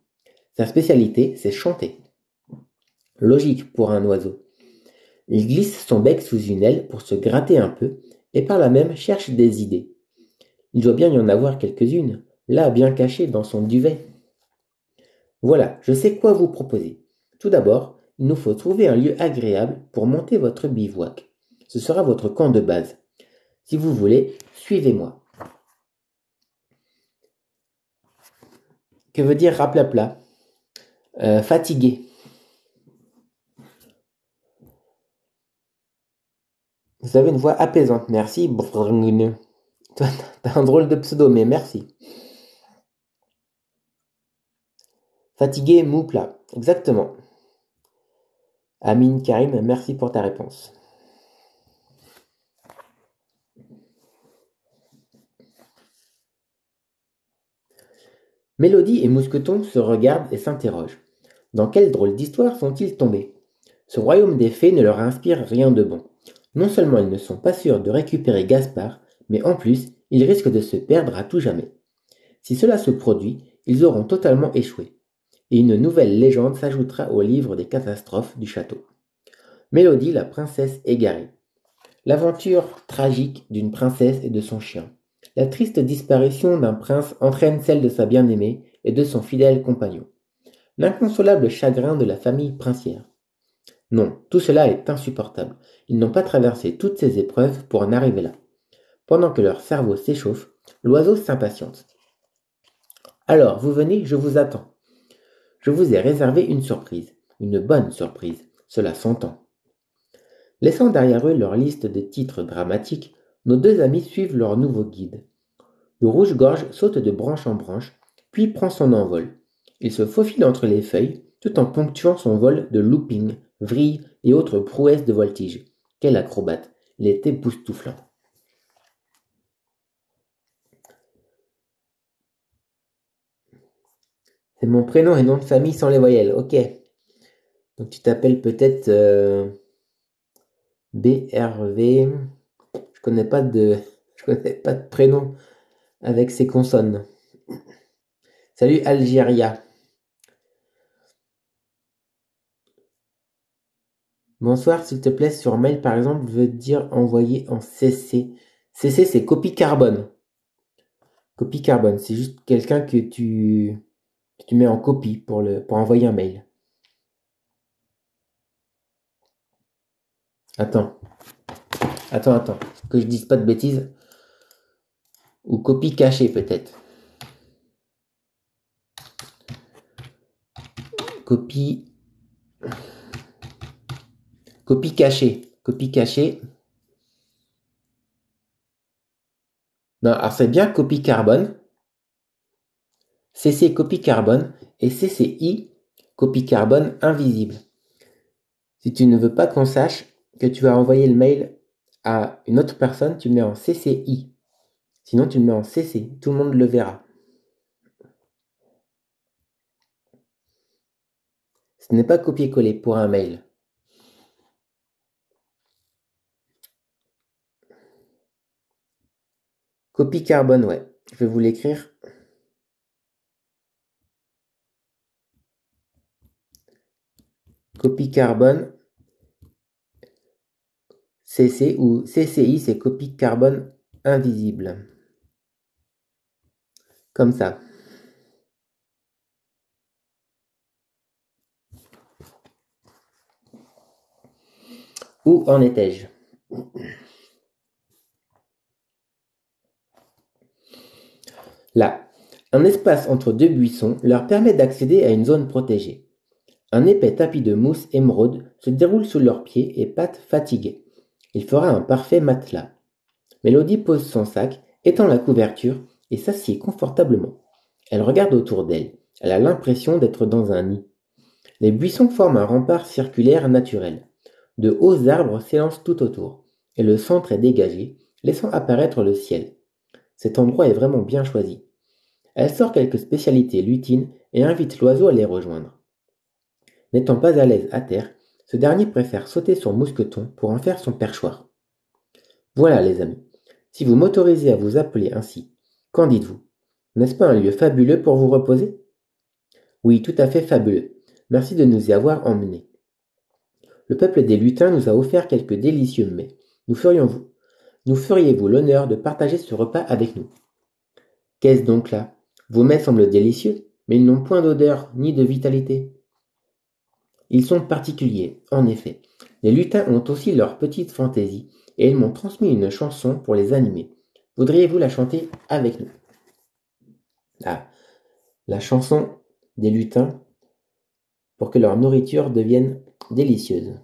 Sa spécialité, c'est chanter. Logique pour un oiseau. Il glisse son bec sous une aile pour se gratter un peu et par là même cherche des idées. Il doit bien y en avoir quelques-unes, là bien cachées dans son duvet. Voilà, je sais quoi vous proposer. Tout d'abord, il nous faut trouver un lieu agréable pour monter votre bivouac. Ce sera votre camp de base. Si vous voulez, suivez-moi. Que veut dire raplapla? Fatigué. Vous avez une voix apaisante, merci. Toi, t'as un drôle de pseudo, mais merci. Fatigué, mou, plat. Exactement. Amine Karim, merci pour ta réponse. Mélodie et Mousqueton se regardent et s'interrogent. Dans quelle drôle d'histoire sont-ils tombés? Ce royaume des fées ne leur inspire rien de bon. Non seulement ils ne sont pas sûrs de récupérer Gaspard, mais en plus, ils risquent de se perdre à tout jamais. Si cela se produit, ils auront totalement échoué. Et une nouvelle légende s'ajoutera au livre des catastrophes du château. Mélodie, la princesse égarée. L'aventure tragique d'une princesse et de son chien. La triste disparition d'un prince entraîne celle de sa bien-aimée et de son fidèle compagnon. L'inconsolable chagrin de la famille princière. Non, tout cela est insupportable. Ils n'ont pas traversé toutes ces épreuves pour en arriver là. Pendant que leur cerveau s'échauffe, l'oiseau s'impatiente. Alors, vous venez, je vous attends. Je vous ai réservé une surprise, une bonne surprise, cela s'entend. Laissant derrière eux leur liste de titres dramatiques, nos deux amis suivent leur nouveau guide. Le rouge-gorge saute de branche en branche, puis prend son envol. Il se faufile entre les feuilles, tout en ponctuant son vol de looping, vrille et autres prouesses de voltige. Quel acrobate! Il est époustouflant. C'est mon prénom et nom de famille sans les voyelles, ok. Donc tu t'appelles peut-être BRV. Je connais pas de. Je connais pas de prénom avec ces consonnes. Salut Algéria. Bonsoir, s'il te plaît, sur mail par exemple veut dire envoyer en CC. CC c'est copie carbone. Copie carbone, c'est juste quelqu'un que tu mets en copie pour envoyer un mail. Attends. Que je dise pas de bêtises. Ou copie cachée peut-être. Copie cachée. Copie cachée. Non, alors c'est bien copie carbone. CC copie carbone et CCI copie carbone invisible. Si tu ne veux pas qu'on sache que tu as envoyé le mail à une autre personne, tu le mets en CCI. Sinon, tu le mets en CC. Tout le monde le verra. Ce n'est pas copier-coller pour un mail. Copie carbone, ouais. Je vais vous l'écrire. Copie carbone. CC ou CCI, c'est copie carbone invisible. Comme ça. Où en étais-je? Là, un espace entre deux buissons leur permet d'accéder à une zone protégée. Un épais tapis de mousse émeraude se déroule sous leurs pieds et pattes fatiguées. Il fera un parfait matelas. Mélodie pose son sac, étend la couverture et s'assied confortablement. Elle regarde autour d'elle. Elle a l'impression d'être dans un nid. Les buissons forment un rempart circulaire naturel. De hauts arbres s'élancent tout autour, et le centre est dégagé, laissant apparaître le ciel. Cet endroit est vraiment bien choisi. Elle sort quelques spécialités lutines et invite l'oiseau à les rejoindre. N'étant pas à l'aise à terre, ce dernier préfère sauter sur Mousqueton pour en faire son perchoir. Voilà les amis, si vous m'autorisez à vous appeler ainsi, qu'en dites-vous? N'est-ce pas un lieu fabuleux pour vous reposer? Oui, tout à fait fabuleux. Merci de nous y avoir emmenés. Le peuple des lutins nous a offert quelques délicieux mets. Nous feriez-vous l'honneur de partager ce repas avec nous? Qu'est-ce donc là? Vos mets semblent délicieux, mais ils n'ont point d'odeur ni de vitalité. Ils sont particuliers, en effet. Les lutins ont aussi leur petite fantaisie, et ils m'ont transmis une chanson pour les animer. Voudriez-vous la chanter avec nous? Ah, la chanson des lutins pour que leur nourriture devienne délicieuse.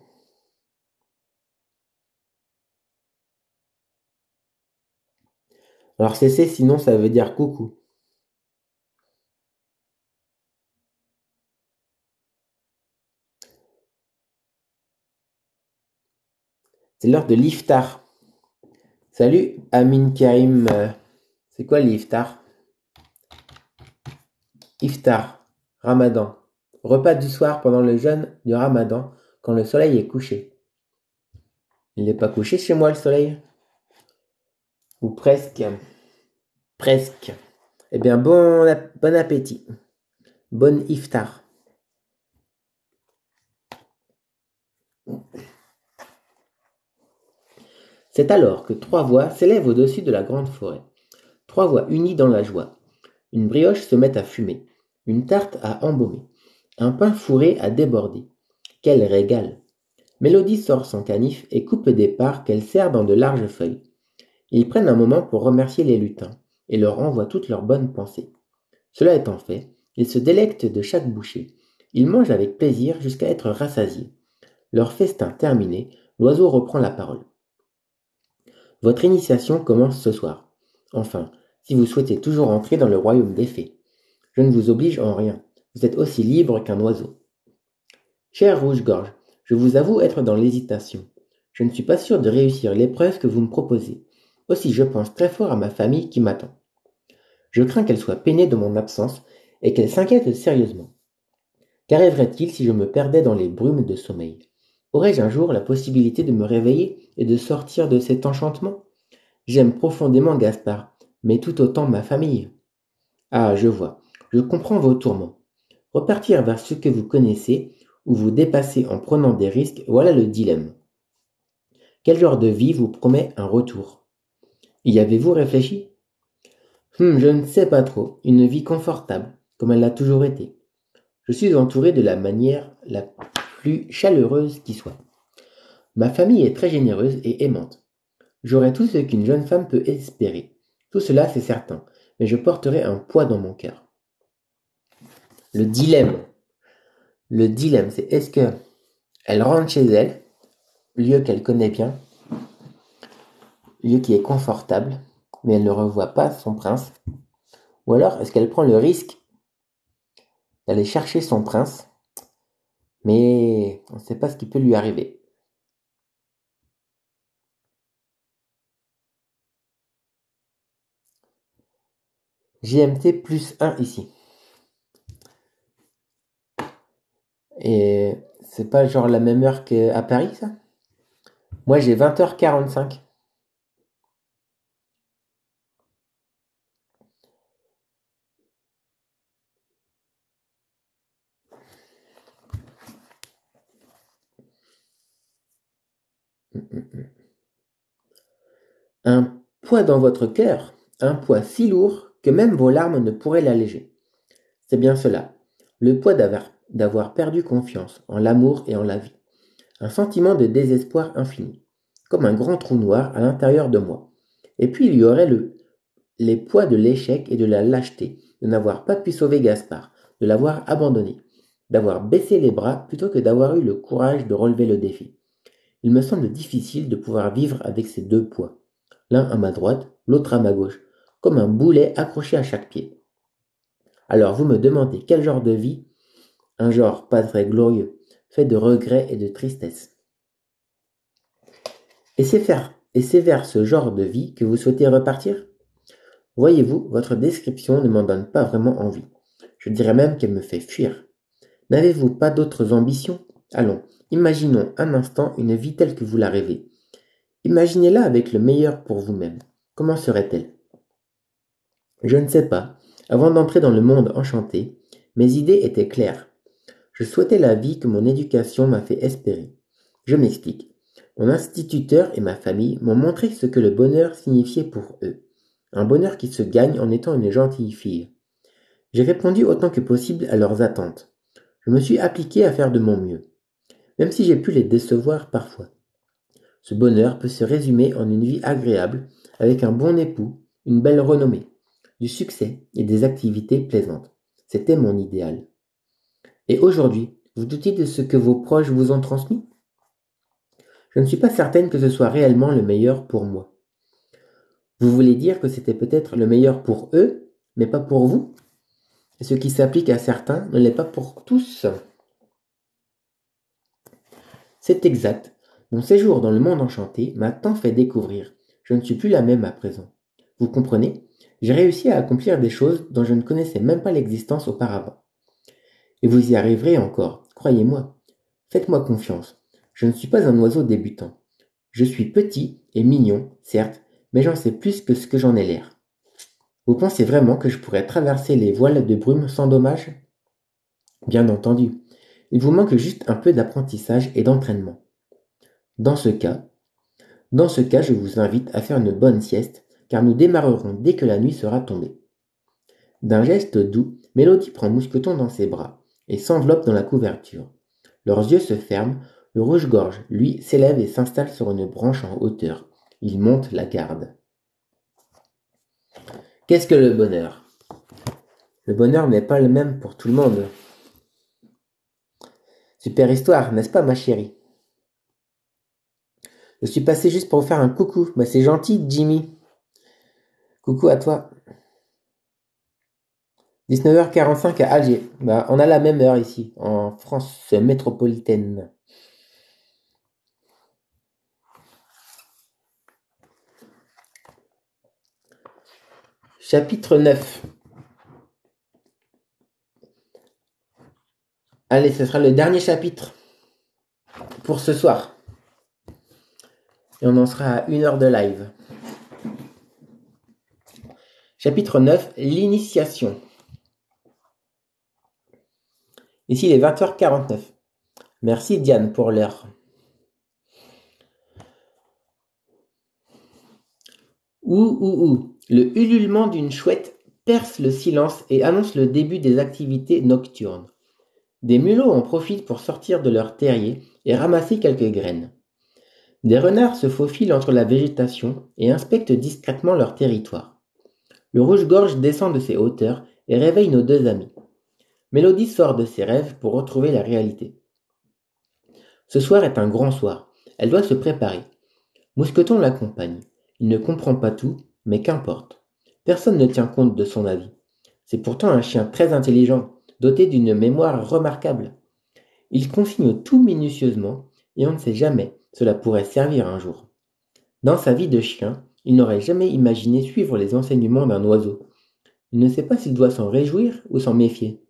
Alors cessez, sinon ça veut dire coucou. C'est l'heure de l'iftar. Salut Amin Karim. C'est quoi l'iftar? Iftar, Ramadan. Repas du soir pendant le jeûne du Ramadan, quand le soleil est couché. Il n'est pas couché chez moi le soleil? Ou presque. Presque. Eh bien, bon appétit. Bon iftar. C'est alors que trois voix s'élèvent au-dessus de la grande forêt. Trois voix unies dans la joie. Une brioche se met à fumer. Une tarte à embaumer. Un pain fourré à déborder. Quel régal! Mélodie sort son canif et coupe des parts qu'elle serre dans de larges feuilles. Ils prennent un moment pour remercier les lutins et leur envoient toutes leurs bonnes pensées. Cela étant fait, ils se délectent de chaque bouchée. Ils mangent avec plaisir jusqu'à être rassasiés. Leur festin terminé, l'oiseau reprend la parole. Votre initiation commence ce soir. Enfin, si vous souhaitez toujours entrer dans le royaume des fées. Je ne vous oblige en rien. Vous êtes aussi libre qu'un oiseau. Cher Rouge-Gorge, je vous avoue être dans l'hésitation. Je ne suis pas sûr de réussir l'épreuve que vous me proposez. Aussi je pense très fort à ma famille qui m'attend. Je crains qu'elle soit peinée de mon absence et qu'elle s'inquiète sérieusement. Qu'arriverait-il si je me perdais dans les brumes de sommeil? Aurais-je un jour la possibilité de me réveiller et de sortir de cet enchantement? J'aime profondément Gaspard, mais tout autant ma famille. Ah, je vois, je comprends vos tourments. Repartir vers ce que vous connaissez ou vous dépasser en prenant des risques, voilà le dilemme. Quel genre de vie vous promet un retour? Y avez-vous réfléchi? Je ne sais pas trop. Une vie confortable, comme elle l'a toujours été. Je suis entouré de la manière la plus chaleureuse qui soit. Ma famille est très généreuse et aimante. J'aurai tout ce qu'une jeune femme peut espérer. Tout cela, c'est certain, mais je porterai un poids dans mon cœur. Le dilemme. Le dilemme, c'est est-ce que elle rentre chez elle, lieu qu'elle connaît bien, lieu qui est confortable, mais elle ne revoit pas son prince, ou alors est-ce qu'elle prend le risque d'aller chercher son prince, mais on ne sait pas ce qui peut lui arriver. JMT plus 1 ici. Et c'est pas genre la même heure qu'à Paris, ça? Moi, j'ai 20h45. Un poids dans votre cœur, un poids si lourd que même vos larmes ne pourraient l'alléger. C'est bien cela, le poids d'avoir perdu confiance en l'amour et en la vie. Un sentiment de désespoir infini, comme un grand trou noir à l'intérieur de moi. Et puis il y aurait les poids de l'échec et de la lâcheté, de n'avoir pas pu sauver Gaspard, de l'avoir abandonné, d'avoir baissé les bras plutôt que d'avoir eu le courage de relever le défi. Il me semble difficile de pouvoir vivre avec ces deux poids, l'un à ma droite, l'autre à ma gauche, comme un boulet accroché à chaque pied. Alors vous me demandez quel genre de vie un genre pas très glorieux, fait de regrets et de tristesse. Et c'est vers ce genre de vie que vous souhaitez repartir? Voyez-vous, votre description ne m'en donne pas vraiment envie. Je dirais même qu'elle me fait fuir. N'avez-vous pas d'autres ambitions? Allons, imaginons un instant une vie telle que vous la rêvez. Imaginez-la avec le meilleur pour vous-même. Comment serait-elle? Je ne sais pas. Avant d'entrer dans le monde enchanté, mes idées étaient claires. Je souhaitais la vie que mon éducation m'a fait espérer. Je m'explique. Mon instituteur et ma famille m'ont montré ce que le bonheur signifiait pour eux. Un bonheur qui se gagne en étant une gentille fille. J'ai répondu autant que possible à leurs attentes. Je me suis appliqué à faire de mon mieux, même si j'ai pu les décevoir parfois. Ce bonheur peut se résumer en une vie agréable, avec un bon époux, une belle renommée, du succès et des activités plaisantes. C'était mon idéal. Et aujourd'hui, vous doutez de ce que vos proches vous ont transmis? Je ne suis pas certaine que ce soit réellement le meilleur pour moi. Vous voulez dire que c'était peut-être le meilleur pour eux, mais pas pour vous? Et ce qui s'applique à certains ne l'est pas pour tous. C'est exact. Mon séjour dans le monde enchanté m'a tant fait découvrir. Je ne suis plus la même à présent. Vous comprenez? J'ai réussi à accomplir des choses dont je ne connaissais même pas l'existence auparavant. Et vous y arriverez encore, croyez-moi. Faites-moi confiance. Je ne suis pas un oiseau débutant. Je suis petit et mignon, certes, mais j'en sais plus que ce que j'en ai l'air. Vous pensez vraiment que je pourrais traverser les voiles de brume sans dommage? Bien entendu. Il vous manque juste un peu d'apprentissage et d'entraînement. Dans ce cas, je vous invite à faire une bonne sieste, car nous démarrerons dès que la nuit sera tombée. D'un geste doux, Mélodie prend Mousqueton dans ses bras et s'enveloppe dans la couverture. Leurs yeux se ferment, le rouge-gorge, lui, s'élève et s'installe sur une branche en hauteur. Il monte la garde. Qu'est-ce que le bonheur? Le bonheur n'est pas le même pour tout le monde. Super histoire, n'est-ce pas, ma chérie? Je suis passé juste pour vous faire un coucou. Bah, c'est gentil, Jimmy. Coucou à toi. 19h45 à Alger. Bah, on a la même heure ici, en France métropolitaine. Chapitre 9. Allez, ce sera le dernier chapitre pour ce soir. Et on en sera à 1 heure de live. Chapitre 9, l'initiation. Ici, il est 20h49. Merci Diane pour l'heure. Ouh. Le ululement d'une chouette perce le silence et annonce le début des activités nocturnes. Des mulots en profitent pour sortir de leur terrier et ramasser quelques graines. Des renards se faufilent entre la végétation et inspectent discrètement leur territoire. Le rouge-gorge descend de ses hauteurs et réveille nos deux amis. Mélodie sort de ses rêves pour retrouver la réalité. Ce soir est un grand soir. Elle doit se préparer. Mousqueton l'accompagne. Il ne comprend pas tout, mais qu'importe. Personne ne tient compte de son avis. C'est pourtant un chien très intelligent, doté d'une mémoire remarquable. Il consigne tout minutieusement, et on ne sait jamais, cela pourrait servir un jour. Dans sa vie de chien, il n'aurait jamais imaginé suivre les enseignements d'un oiseau. Il ne sait pas s'il doit s'en réjouir ou s'en méfier.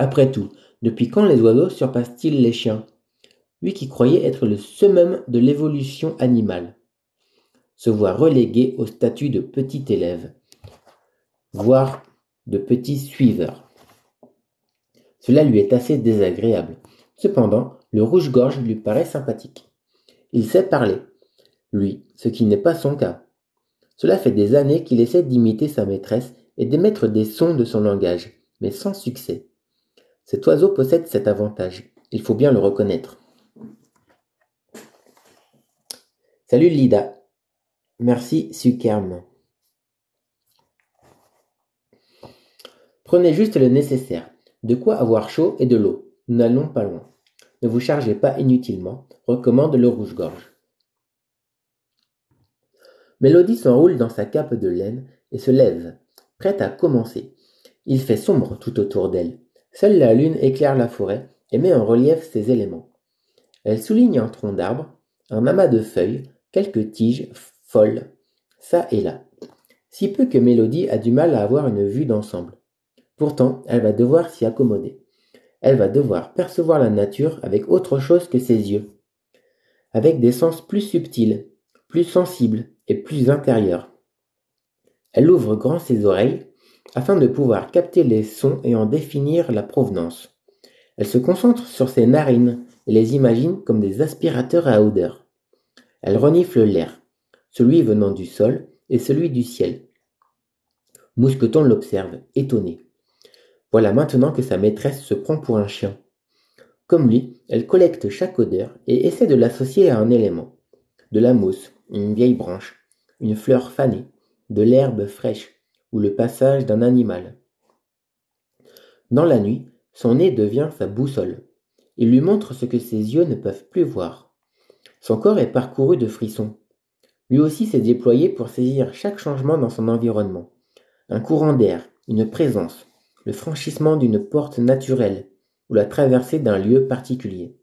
Après tout, depuis quand les oiseaux surpassent-ils les chiens? Lui qui croyait être le summum de l'évolution animale, se voit relégué au statut de petit élève, voire de petit suiveur. Cela lui est assez désagréable. Cependant, le rouge-gorge lui paraît sympathique. Il sait parler, lui, ce qui n'est pas son cas. Cela fait des années qu'il essaie d'imiter sa maîtresse et d'émettre des sons de son langage, mais sans succès. Cet oiseau possède cet avantage, il faut bien le reconnaître. Salut Lida. Merci Sukerm. Prenez juste le nécessaire, de quoi avoir chaud et de l'eau. Nous n'allons pas loin. Ne vous chargez pas inutilement, recommande le rouge-gorge. Mélodie s'enroule dans sa cape de laine et se lève, prête à commencer. Il fait sombre tout autour d'elle. Seule la lune éclaire la forêt et met en relief ces éléments. Elle souligne un tronc d'arbre, un amas de feuilles, quelques tiges folles, ça et là. Si peu que Mélodie a du mal à avoir une vue d'ensemble. Pourtant, elle va devoir s'y accommoder. Elle va devoir percevoir la nature avec autre chose que ses yeux, avec des sens plus subtils, plus sensibles et plus intérieurs. Elle ouvre grand ses oreilles afin de pouvoir capter les sons et en définir la provenance. Elle se concentre sur ses narines et les imagine comme des aspirateurs à odeur. Elle renifle l'air, celui venant du sol et celui du ciel. Mousqueton l'observe, étonné. Voilà maintenant que sa maîtresse se prend pour un chien. Comme lui, elle collecte chaque odeur et essaie de l'associer à un élément. De la mousse, une vieille branche, une fleur fanée, de l'herbe fraîche ou le passage d'un animal. Dans la nuit, son nez devient sa boussole. Il lui montre ce que ses yeux ne peuvent plus voir. Son corps est parcouru de frissons. Lui aussi s'est déployé pour saisir chaque changement dans son environnement. Un courant d'air, une présence, le franchissement d'une porte naturelle ou la traversée d'un lieu particulier.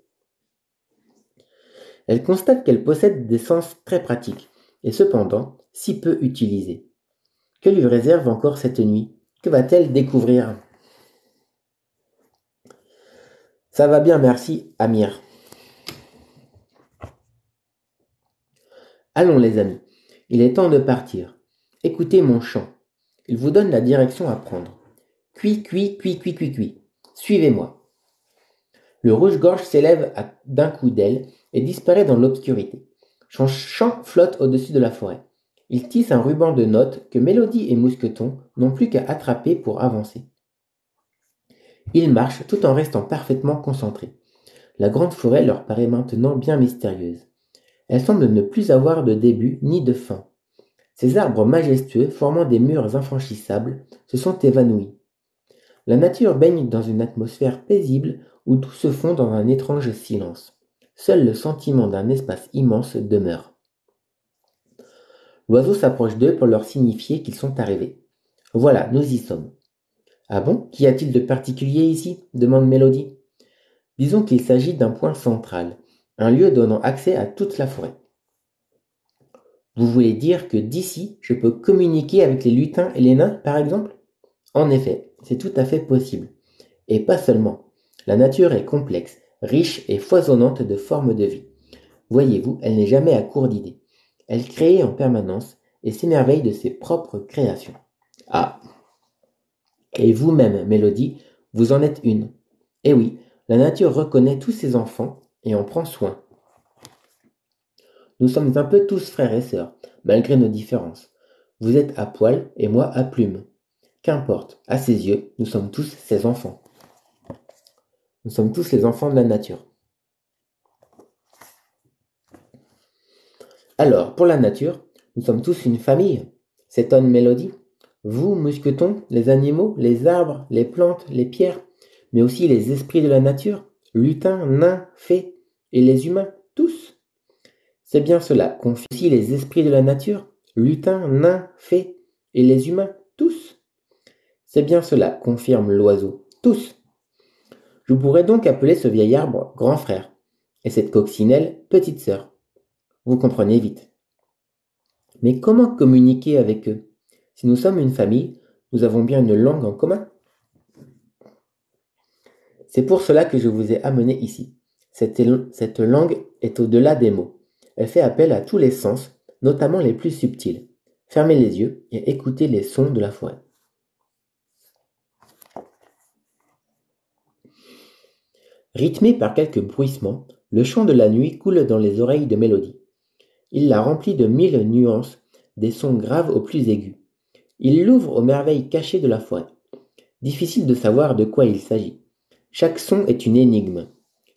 Elle constate qu'elle possède des sens très pratiques, et cependant si peu utilisés. Que lui réserve encore cette nuit? Que va-t-elle découvrir? Ça va bien, merci, Amir. Allons les amis, il est temps de partir. Écoutez mon chant. Il vous donne la direction à prendre. Cui, cui, cui, cui, cui, cui. Suivez-moi. Le rouge-gorge s'élève d'un coup d'aile et disparaît dans l'obscurité. Son chant flotte au-dessus de la forêt. Il tisse un ruban de notes que Mélodie et Mousqueton n'ont plus qu'à attraper pour avancer. Ils marchent tout en restant parfaitement concentrés. La grande forêt leur paraît maintenant bien mystérieuse. Elle semble ne plus avoir de début ni de fin. Ces arbres majestueux, formant des murs infranchissables, se sont évanouis. La nature baigne dans une atmosphère paisible où tout se fond dans un étrange silence. Seul le sentiment d'un espace immense demeure. L'oiseau s'approche d'eux pour leur signifier qu'ils sont arrivés. Voilà, nous y sommes. Ah bon, qu'y a-t-il de particulier ici? Demande Mélodie. Disons qu'il s'agit d'un point central, un lieu donnant accès à toute la forêt. Vous voulez dire que d'ici, je peux communiquer avec les lutins et les nains, par exemple? En effet, c'est tout à fait possible. Et pas seulement. La nature est complexe, riche et foisonnante de formes de vie. Voyez-vous, elle n'est jamais à court d'idées. Elle crée en permanence et s'émerveille de ses propres créations. Ah, et vous-même, Mélodie, vous en êtes une. Eh oui, la nature reconnaît tous ses enfants et en prend soin. Nous sommes un peu tous frères et sœurs, malgré nos différences. Vous êtes à poil et moi à plume. Qu'importe, à ses yeux, nous sommes tous ses enfants. Nous sommes tous les enfants de la nature. Alors, pour la nature, nous sommes tous une famille, s'étonne Mélodie. Vous, mousquetons, les animaux, les arbres, les plantes, les pierres, mais aussi les esprits de la nature, lutins, nains, fées, et les humains, tous. C'est bien cela, confie aussi les esprits de la nature, lutins, nains, fées, et les humains, tous. C'est bien cela, confirme l'oiseau, tous. Je pourrais donc appeler ce vieil arbre grand frère, et cette coccinelle petite sœur. Vous comprenez vite. Mais comment communiquer avec eux? Si nous sommes une famille, nous avons bien une langue en commun. C'est pour cela que je vous ai amené ici. Cette langue est au-delà des mots. Elle fait appel à tous les sens, notamment les plus subtils. Fermez les yeux et écoutez les sons de la forêt. Rythmé par quelques bruissements, le chant de la nuit coule dans les oreilles de Mélodie. Il la remplit de 1000 nuances, des sons graves aux plus aigus. Il l'ouvre aux merveilles cachées de la forêt. Difficile de savoir de quoi il s'agit. Chaque son est une énigme.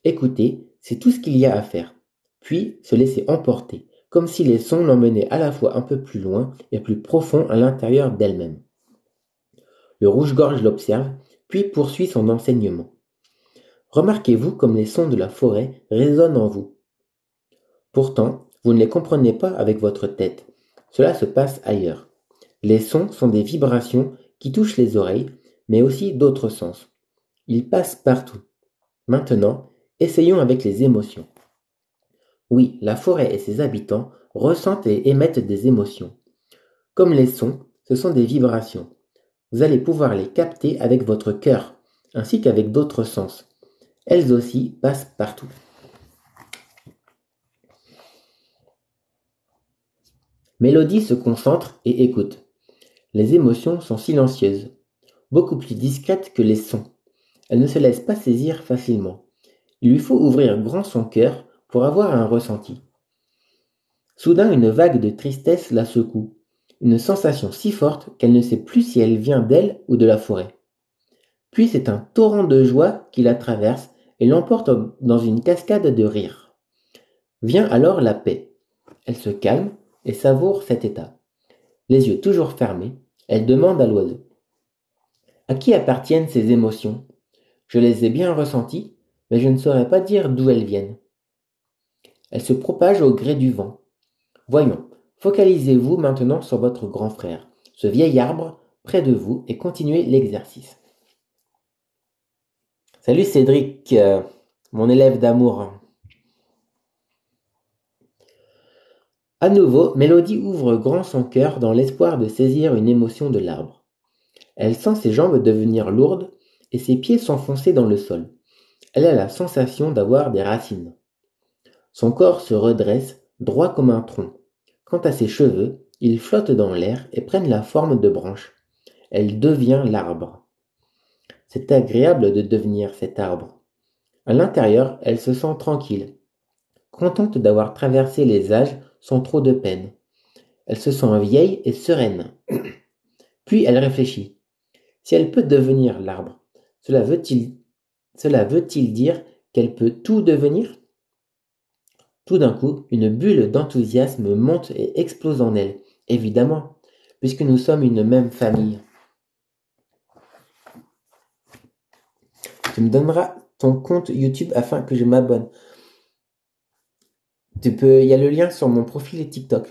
Écouter, c'est tout ce qu'il y a à faire. Puis se laisser emporter, comme si les sons l'emmenaient à la fois un peu plus loin et plus profond à l'intérieur d'elle-même. Le rouge-gorge l'observe, puis poursuit son enseignement. Remarquez-vous comme les sons de la forêt résonnent en vous. Pourtant, vous ne les comprenez pas avec votre tête. Cela se passe ailleurs. Les sons sont des vibrations qui touchent les oreilles, mais aussi d'autres sens. Il passe partout. Maintenant, essayons avec les émotions. Oui, la forêt et ses habitants ressentent et émettent des émotions. Comme les sons, ce sont des vibrations. Vous allez pouvoir les capter avec votre cœur, ainsi qu'avec d'autres sens. Elles aussi passent partout. Mélodie se concentre et écoute. Les émotions sont silencieuses, beaucoup plus discrètes que les sons. Elle ne se laisse pas saisir facilement. Il lui faut ouvrir grand son cœur pour avoir un ressenti. Soudain, une vague de tristesse la secoue, une sensation si forte qu'elle ne sait plus si elle vient d'elle ou de la forêt. Puis c'est un torrent de joie qui la traverse et l'emporte dans une cascade de rire. Vient alors la paix. Elle se calme et savoure cet état. Les yeux toujours fermés, elle demande à l'oiseau. À qui appartiennent ces émotions? Je les ai bien ressenties, mais je ne saurais pas dire d'où elles viennent. Elles se propagent au gré du vent. Voyons, focalisez-vous maintenant sur votre grand frère, ce vieil arbre près de vous, et continuez l'exercice. Salut Cédric, mon élève d'amour. À nouveau, Mélodie ouvre grand son cœur dans l'espoir de saisir une émotion de l'arbre. Elle sent ses jambes devenir lourdes et ses pieds s'enfoncer dans le sol. Elle a la sensation d'avoir des racines. Son corps se redresse, droit comme un tronc. Quant à ses cheveux, ils flottent dans l'air et prennent la forme de branches. Elle devient l'arbre. C'est agréable de devenir cet arbre. À l'intérieur, elle se sent tranquille, contente d'avoir traversé les âges sans trop de peine. Elle se sent vieille et sereine. Puis elle réfléchit. Si elle peut devenir l'arbre, cela veut-il dire qu'elle peut tout devenir? Tout d'un coup, une bulle d'enthousiasme monte et explose en elle. Évidemment, puisque nous sommes une même famille. Tu me donneras ton compte YouTube afin que je m'abonne. Il y a le lien sur mon profil TikTok.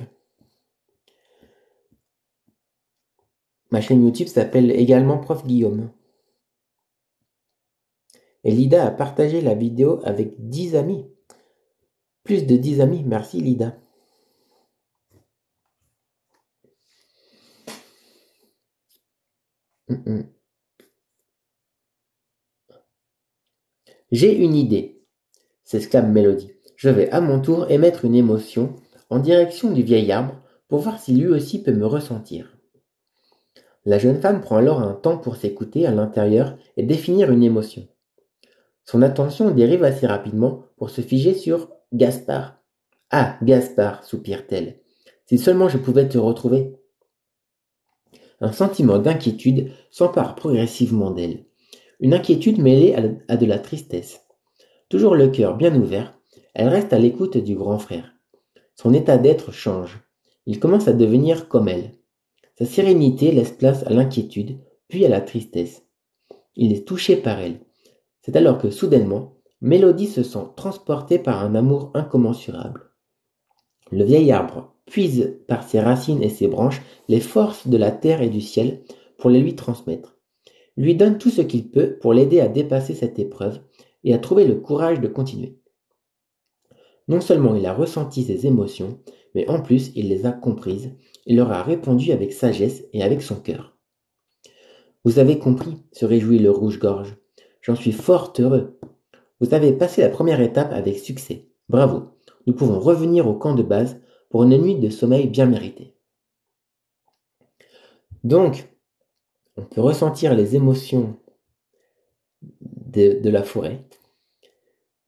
Ma chaîne YouTube s'appelle également Prof Guillaume. Et Lida a partagé la vidéo avec 10 amis. Plus de 10 amis, merci Lida. J'ai une idée, s'exclame Mélodie. Je vais à mon tour émettre une émotion en direction du vieil arbre pour voir si lui aussi peut me ressentir. La jeune femme prend alors un temps pour s'écouter à l'intérieur et définir une émotion. Son attention dérive assez rapidement pour se figer sur Gaspard. Ah, Gaspard, soupire-t-elle. Si seulement je pouvais te retrouver. Un sentiment d'inquiétude s'empare progressivement d'elle. Une inquiétude mêlée à de la tristesse. Toujours le cœur bien ouvert, elle reste à l'écoute du grand frère. Son état d'être change. Il commence à devenir comme elle. Sa sérénité laisse place à l'inquiétude, puis à la tristesse. Il est touché par elle. C'est alors que soudainement, Mélodie se sent transportée par un amour incommensurable. Le vieil arbre puise par ses racines et ses branches les forces de la terre et du ciel pour les lui transmettre. Il lui donne tout ce qu'il peut pour l'aider à dépasser cette épreuve et à trouver le courage de continuer. Non seulement il a ressenti ses émotions, mais en plus il les a comprises, il leur a répondu avec sagesse et avec son cœur. Vous avez compris, se réjouit le rouge-gorge. J'en suis fort heureux. Vous avez passé la première étape avec succès. Bravo. Nous pouvons revenir au camp de base pour une nuit de sommeil bien méritée. Donc, on peut ressentir les émotions de la forêt,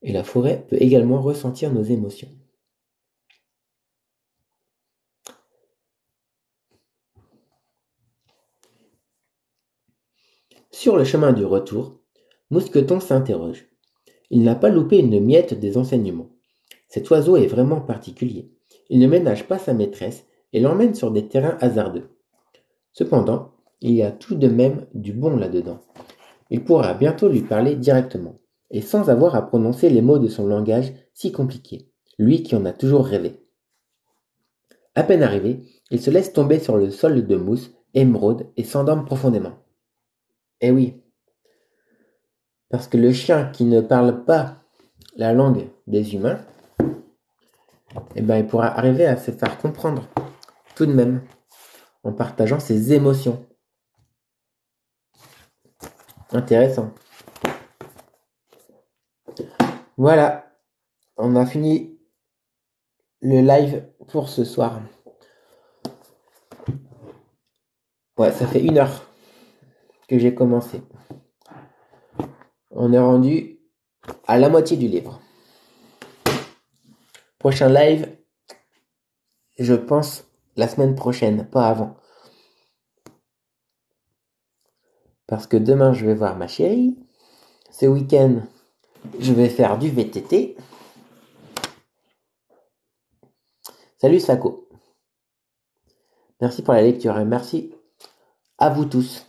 et la forêt peut également ressentir nos émotions. Sur le chemin du retour, Mousqueton s'interroge. Il n'a pas loupé une miette des enseignements. Cet oiseau est vraiment particulier. Il ne ménage pas sa maîtresse et l'emmène sur des terrains hasardeux. Cependant, il y a tout de même du bon là-dedans. Il pourra bientôt lui parler directement, et sans avoir à prononcer les mots de son langage si compliqué, lui qui en a toujours rêvé. À peine arrivé, il se laisse tomber sur le sol de mousse, émeraude, et s'endorme profondément. Eh oui, Parce que le chien qui ne parle pas la langue des humains, eh ben, il pourra arriver à se faire comprendre tout de même en partageant ses émotions. Intéressant. Voilà, on a fini le live pour ce soir. Ouais, ça fait 1 heure que j'ai commencé. On est rendu à la moitié du livre. Prochain live, je pense la semaine prochaine, pas avant. Parce que demain, je vais voir ma chérie. Ce week-end, je vais faire du VTT. Salut Sako. Merci pour la lecture et merci à vous tous.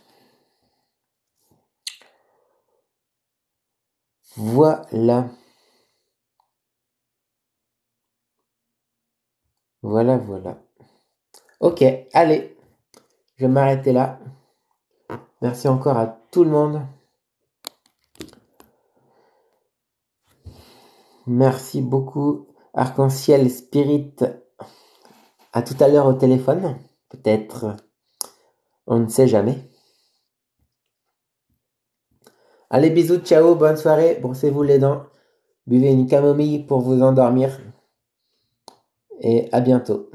Voilà. Voilà. Ok, allez. Je vais m'arrêter là. Merci encore à tout le monde. Merci beaucoup, Arc-en-Ciel Spirit. À tout à l'heure au téléphone. Peut-être. On ne sait jamais. Allez, bisous, ciao, bonne soirée. Brossez-vous les dents. Buvez une camomille pour vous endormir. Et à bientôt.